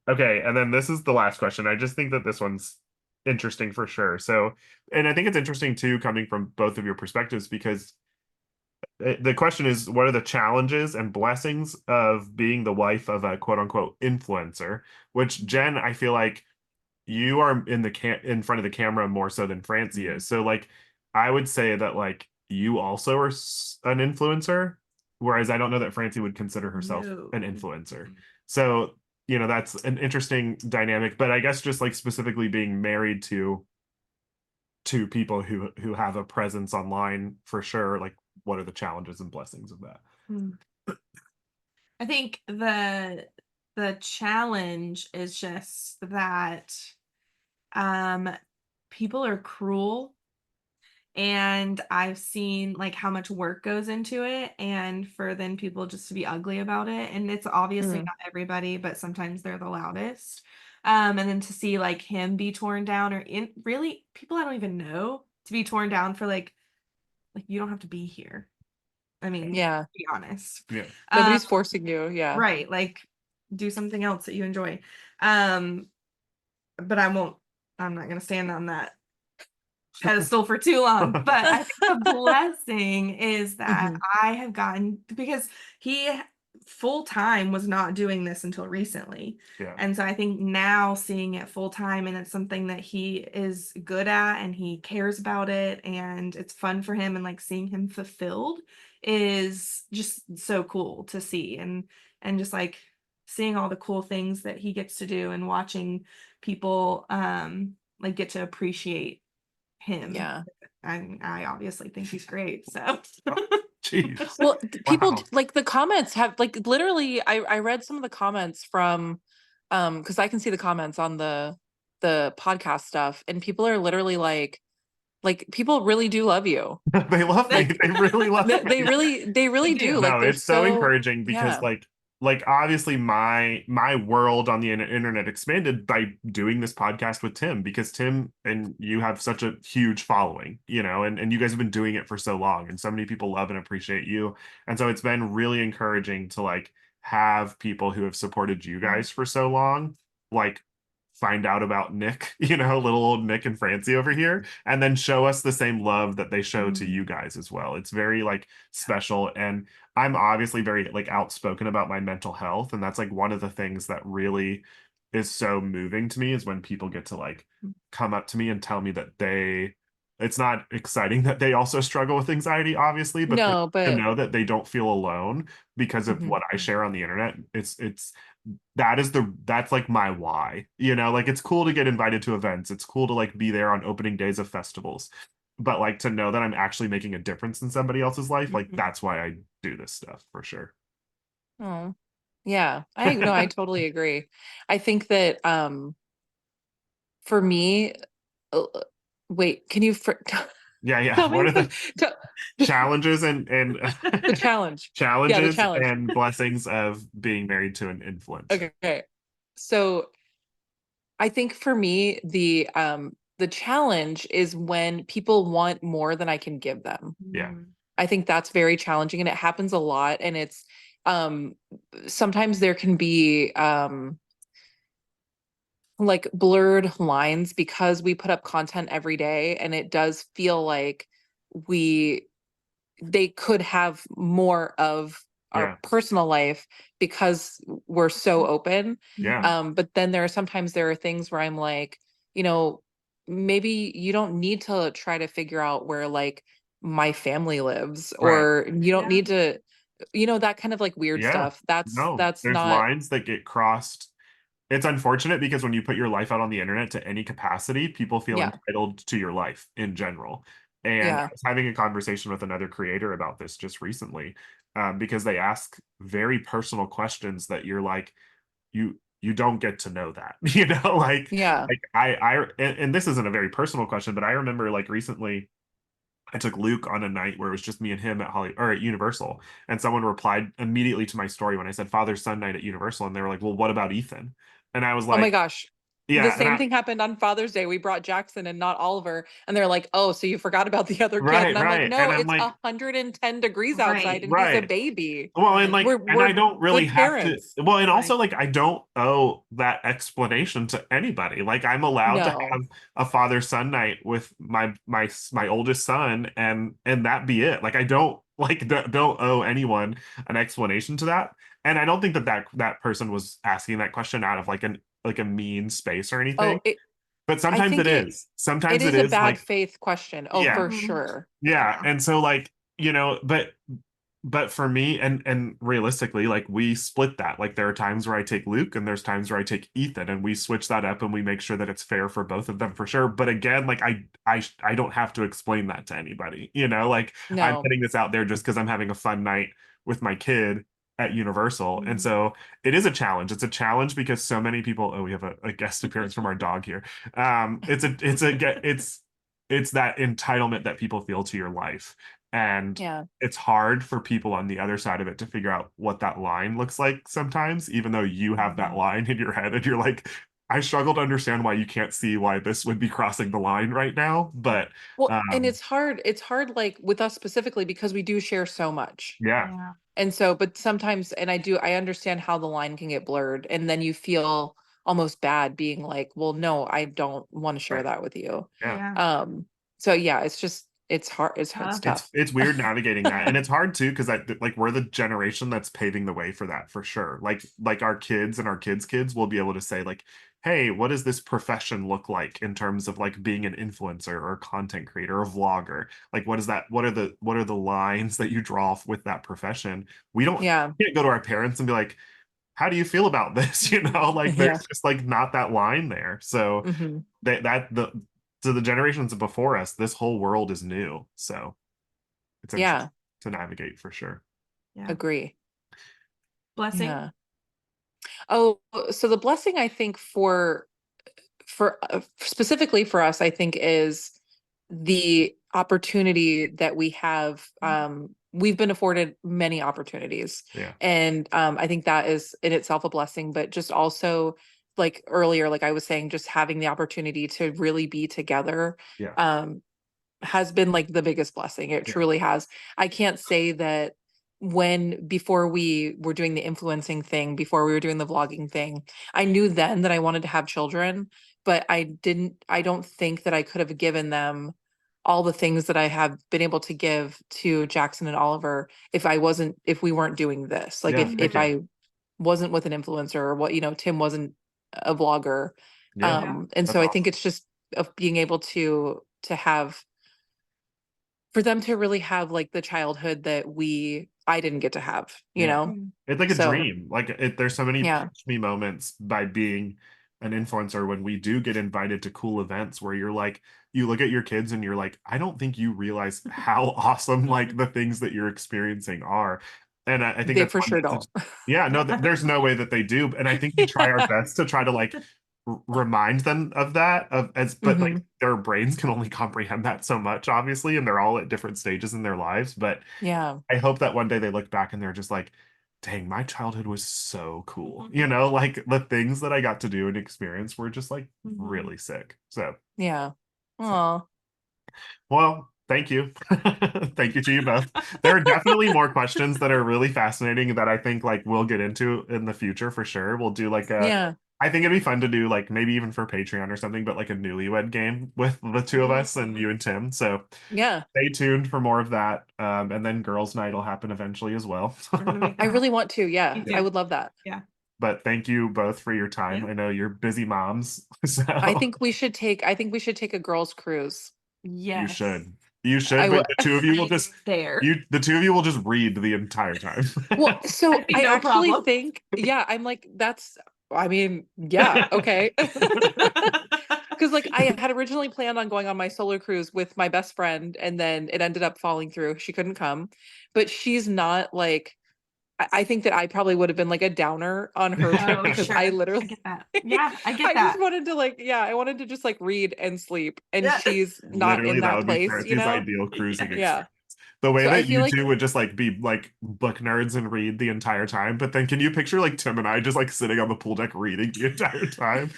A: Okay, and then this is the last question. I just think that this one's interesting for sure. So, and I think it's interesting too, coming from both of your perspectives, because the question is, what are the challenges and blessings of being the wife of a quote unquote influencer? Which, Jenn, I feel like you are in in front of the camera more so than Francie is. So like, I would say that like you also are an influencer, whereas I don't know that Francie would consider herself an
C: No.
A: influencer. So, that's an interesting dynamic. But I guess just like specifically being married to people who have a presence online for sure, like what are the challenges and blessings of that?
C: Mm. I think the challenge is just that people are cruel, and I've seen like how much work goes into it, and for then people just to be ugly about it, and it's obviously
B: Mm.
C: not everybody, but sometimes they're the loudest. And then to see like him be torn down, or in really people I don't even know to be torn down for like you don't have to be here. I mean,
B: Yeah.
C: to be honest.
A: Yeah.
C: Um,
B: Nobody's forcing you. Yeah.
C: right, like do something else that you enjoy. Um, but I'm not gonna stand on that pedestal for too long. But I think the blessing is that
B: Mhm.
C: I have gotten, because he full time was not doing this until recently.
A: Yeah.
C: And so I think now seeing it full time, and it's something that he is good at and he cares about it and it's fun for him, and like seeing him fulfilled is just so cool to see, and just like seeing all the cool things that he gets to do, and watching people like get to appreciate him.
B: Yeah.
C: And I obviously think he's great. So
A: Jeez.
B: Well, people
A: Wow.
B: like the comments have like literally I read some of the comments from because I can see the comments on the podcast stuff, and people are literally like people really do love you.
A: They love me. They really love
B: They,
A: me.
B: they really do. Like
A: No,
B: they're
A: it's so
B: so
A: encouraging because
B: yeah.
A: like obviously my world on the internet expanded by doing this podcast with Tim, because Tim and you have such a huge following, and you guys have been doing it for so long, and so many people love and appreciate you. And so it's been really encouraging to like have people who have supported you guys for so long, like find out about Nick, little old Nick and Francie over here, and then show us the same love that they show to you guys as well. It's very like special. And I'm obviously very like outspoken about my mental health, and that's like one of the things that really is so moving to me, is when people get to like come up to me and tell me that it's not exciting that they also struggle with anxiety, obviously, but
B: No,
A: to
B: but
A: know that they don't feel alone because of
B: mhm.
A: what I share on the internet. It's that's like my why, like it's cool to get invited to events, it's cool to like be there on opening days of festivals, but like to know that I'm actually making a difference in somebody else's life, like that's why I do this stuff for sure.
B: Oh, yeah. I totally agree. I think that for me, uh, wait, can you
A: Yeah,
B: tell me
A: what are the
B: tell,
A: challenges and
B: the challenge? Yeah, the
A: challenges
B: challenge.
A: and blessings of being married to an influencer?
B: Okay. So I think for me, the challenge is when people want more than I can give them.
A: Yeah.
B: I think that's very challenging, and it happens a lot. And it's um sometimes there can be like blurred lines because we put up content every day, and it does feel like we they could have more of our
A: Yeah.
B: personal life because we're so open.
A: Yeah.
B: But then sometimes there are things where I'm like, you know, maybe you don't need to try to figure out where like my family lives,
A: Right.
B: or you don't
C: Yeah.
B: need to, that kind of like weird
A: Yeah.
B: stuff. That's
A: No,
B: that's
A: there's
B: not,
A: lines that get crossed. It's unfortunate because when you put your life out on the internet to any capacity, people feel
B: yeah,
A: entitled to your life in general. And I
B: yeah.
A: was having a conversation with another creator about this just recently, because they ask very personal questions that you're like, you don't get to know that,
B: Yeah.
A: like and this isn't a very personal question, but I remember like recently I took Luke on a night where it was just me and him at at Universal, and someone replied immediately to my story when I said father son night at Universal, and they were like, "Well, what about Ethan?" And I was
B: Oh my
A: like,
B: gosh.
A: Yeah,
B: The
A: and
B: same thing happened on Father's Day. We brought Jackson and not Oliver, and they're like, "Oh, so you forgot about the other kid?"
A: right,
B: And I'm like,
A: right. And
B: "No,
A: I'm
B: it's
A: like,
B: 110 degrees outside,
C: Right.
B: and he's a
A: right.
B: baby.
A: Well, and
C: Right.
A: like, and I
B: We're
A: don't really
B: good
A: have to.
B: parents."
A: Well, and also
C: Right.
A: like, I don't owe that explanation to anybody. Like, I'm allowed to
B: No,
A: have a father-son night with my oldest son, and that be it. Like, I don't like don't owe anyone an explanation to that. And I don't think that person was asking that question out of like a mean space or anything.
B: oh,
A: But
B: I
A: sometimes it
B: think
A: is.
B: it
A: Sometimes it
B: is a
A: is
B: bad
A: like,
B: faith question. Oh,
A: yeah,
B: for
C: Mhm.
B: sure.
A: yeah.
C: Yeah.
A: And so like, but for me and realistically, like we split that. Like there are times where I take Luke and there's times where I take Ethan, and we switch that up and we make sure that it's fair for both of them for sure. But again, like I don't have to explain that to anybody. Like I'm
B: No.
A: putting this out there just because I'm having a fun night with my kid at Universal. And
C: Mhm.
A: so it is a challenge. It's a challenge because so many people, oh, we have a guest appearance from our dog here. It's that entitlement that people feel to your life. And
B: Yeah.
A: it's hard for people on the other side of it to figure out what that line looks like sometimes, even though you have that
C: Mhm.
A: line in your head and you're like, I struggle to understand why you can't see why this would be crossing the line right now. But
B: Well, and
A: um
B: it's hard like with us specifically because we do share so much.
A: yeah,
C: Yeah.
B: And so, but sometimes, and I understand how the line can get blurred, and then you feel almost bad being like, well, no, I don't want to share
A: right.
B: that with you.
A: Yeah.
C: Yeah.
B: So yeah, it's just, it's hard. It's
C: Tough.
B: tough.
A: It's weird navigating that, and it's hard too because I like we're the generation that's paving the way for that for sure. Like our kids and our kids' kids will be able to say like, "Hey, what does this profession look like in terms of like being an influencer or a content creator or a vlogger? Like, what is that? What are the lines that you draw with that profession?" We don't
B: Yeah.
A: can't go to our parents and be like, "How do you feel about this?" Like
B: Yeah.
A: there's just like not that line there. So
B: Hmm.
A: that the to the generations before us, this whole world is new. So it's interesting
B: Yeah.
A: to navigate for sure.
C: Yeah.
B: Agree.
C: Blessing.
B: Yeah. Oh, so the blessing I think for specifically for us, I think is the opportunity that we have. We've been afforded many opportunities,
A: Yeah.
B: and I think that is in itself a blessing, but just also like earlier, like I was saying, just having the opportunity to really be together
A: Yeah.
B: has been like the biggest blessing. It
A: Yeah.
B: truly has. I can't say that before we were doing the influencing thing, before we were doing the vlogging thing, I knew then that I wanted to have children, but I don't think that I could have given them all the things that I have been able to give to Jackson and Oliver if we weren't doing this. Like
A: Yeah. Heck
B: if
A: yeah.
B: I wasn't with an influencer, or Tim wasn't a vlogger.
A: Yeah.
C: Yeah.
B: And
A: That's
B: so I think
A: awesome.
B: it's just of being able to have for them to really have like the childhood that I didn't get to have,
A: Yeah.
C: Mhm.
A: It's like a
B: So
A: dream. There's so many
B: yeah.
A: pinch me moments by being an influencer when we do get invited to cool events where you're like, you look at your kids and you're like, I don't think you realize how awesome like the things that you're experiencing are. And I think
B: They
A: that's
B: for
A: one
B: sure
A: message.
B: don't.
A: Yeah, no, there's no way that they do. And I think we try our best to try to like remind them of that but like
B: Hmm.
A: their brains can only comprehend that so much, obviously, and they're all at different stages in their lives. But
B: Yeah.
A: I hope that one day they look back and they're just like, dang, my childhood was so cool. Like the things that I got to do and experience were just like
C: Mhm.
A: really sick. So,
B: Yeah.
A: so
B: Oh,
A: well, thank you. Thank you to you both. There are definitely more questions that are really fascinating that I think like we'll get into in the future for sure. We'll do like
B: yeah.
A: I think it'd be fun to do like maybe even for Patreon or something, but like a newlywed game with the two of us and
C: Mhm.
A: you and Tim. So
B: Yeah.
A: stay tuned for more of that. And then girls' night will happen eventually as well.
C: We're gonna make
B: I
C: that
B: really
C: happen.
B: want to. Yeah.
C: Me
B: I
C: too.
B: would love that.
C: Yeah.
A: But thank you both for your time.
C: Yeah.
A: I know you're busy moms,
B: I
A: so
B: think we should take a girls cruise.
A: you
C: Yes.
A: should. You should,
B: I
A: but
B: would.
A: the two of you will just
C: There.
A: the two of you will just read the entire time.
B: Well, so
C: That'd be
B: I
C: no
B: actually
C: problem.
B: think, yeah, I'm like, I mean, yeah, okay. Because like I had originally planned on going on my solo cruise with my best friend, and then it ended up falling through. She couldn't come, but she's not like, I think that I probably would have been like a downer on her trip
C: Oh,
B: because I
C: sure. I
B: literally,
C: get that. Yeah, I get
B: I just
C: that.
B: wanted to like, yeah, I wanted to just like read and sleep, and
C: Yeah.
B: she's not
A: Literally,
B: in
A: that
B: that
A: would be
B: place,
A: Francie's ideal cruising
C: Yes.
B: Yeah.
A: experience. The way
B: So I
A: that
B: feel
A: you
B: like
A: two would just like be like book nerds and read the entire time, but then can you picture like Tim and I just like sitting on the pool deck reading the entire time?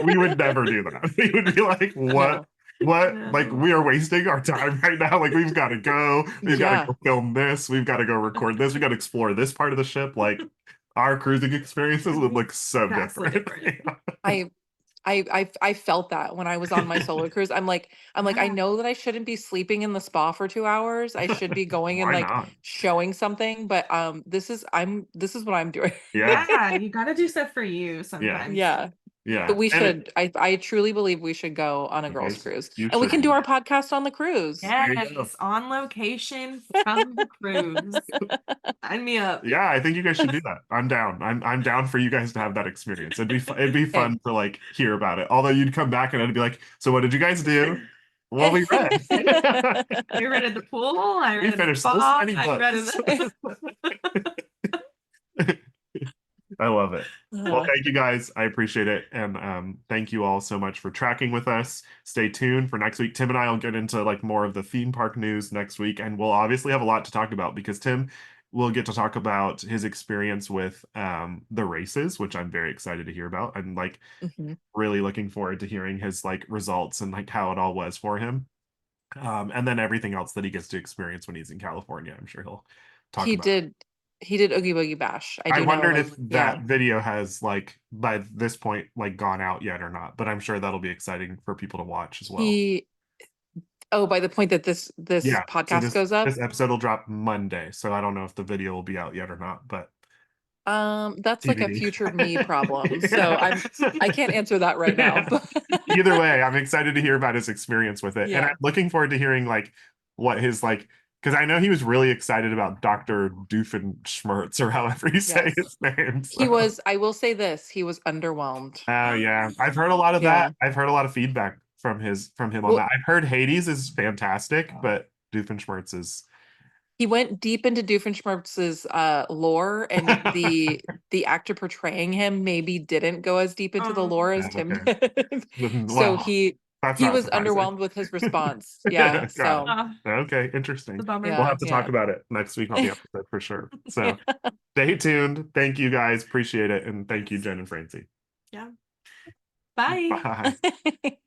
A: We would never do that. We would be like, what?
B: no.
A: What? Like
C: No.
A: we are wasting our time right now. Like we've got to go. We've got to
B: Yeah.
A: go film this. We've got to go record this. We got to explore this part of the ship. Like our cruising experiences would look so
C: Vastly
A: different.
C: different.
B: I felt that when I was on my solo cruise. I'm like, I
C: Yeah.
B: know that I shouldn't be sleeping in the spa for 2 hours. I should be going and
A: Why
B: like
A: not?
B: showing something, but this is what I'm doing.
A: Yeah.
C: Yeah, you gotta do stuff for you
A: Yeah.
C: sometimes.
B: Yeah.
A: Yeah.
B: But we
A: And
B: should, I truly believe we should go on a
A: you
B: girls'
A: guys-
B: cruise.
A: you
B: And we
A: should
B: can
A: do
B: do our
A: it.
B: podcast on the cruise.
A: There you go.
C: Yes, on location from the cruise. Sign me up.
A: Yeah, I think you guys should do that. I'm down. I'm down for you guys to have that experience. It'd be fun
B: Okay.
A: to like hear about it. Although you'd come back and I'd be like, so what did you guys do? Well, we read.
C: We rented the pool. I
A: We
C: rented the
A: finished so
C: spa.
A: many
C: I rented
A: books.
C: the
A: I love it. Well,
B: Uh,
A: thank you guys. I appreciate it. And thank you all so much for tracking with us. Stay tuned for next week. Tim and I will get into like more of the theme park news next week. And we'll obviously have a lot to talk about because Tim will get to talk about his experience with the races, which I'm very excited to hear about. I'm like
B: mhm.
A: really looking forward to hearing his like results and like how it all was for him. And then everything else that he gets to experience when he's in California. I'm sure he'll talk
B: He
A: about it.
B: did Oogie Boogie Bash. I
A: I
B: do know,
A: wondered
B: like,
A: if
B: yeah.
A: that video has like by this point like gone out yet or not, but I'm sure that'll be exciting for people to watch as well.
B: He by the point that this
A: Yeah, so
B: podcast goes up.
A: this episode will drop Monday, so I don't know if the video will be out yet or not, but
B: That's like a
A: TBD.
B: future me problem. So I can't answer that right now.
A: Yeah.
B: But
A: Either way, I'm excited to hear about his experience with it. And
B: Yeah.
A: I'm looking forward to hearing like what his like because I know he was really excited about Dr. Doofenshmirtz or however you say
B: Yes.
A: his name.
B: He was, I will say this, he was underwhelmed.
A: Oh yeah. I've heard a lot of
B: Yeah.
A: that. I've heard a lot of feedback from him on
B: Well-
A: that. I've heard Hades is fantastic, but Doofenshmirtz is
B: He went deep into Doofenshmirtz's lore, and the actor portraying him maybe didn't go as deep into the
C: Oh.
B: lore as
A: Yeah,
B: Tim
A: okay.
B: did. So
A: Well,
B: he
A: that's
B: he
A: not
B: was
A: surprising.
B: underwhelmed with his response. Yeah.
A: Got
B: So
C: Ah,
A: Okay, interesting.
C: the bummer.
B: Yeah.
A: We'll have to talk about it next week on the episode for sure. So stay tuned. Thank you guys. Appreciate it. And thank you, Jen and Francie.
C: Yeah. Bye.
A: Bye.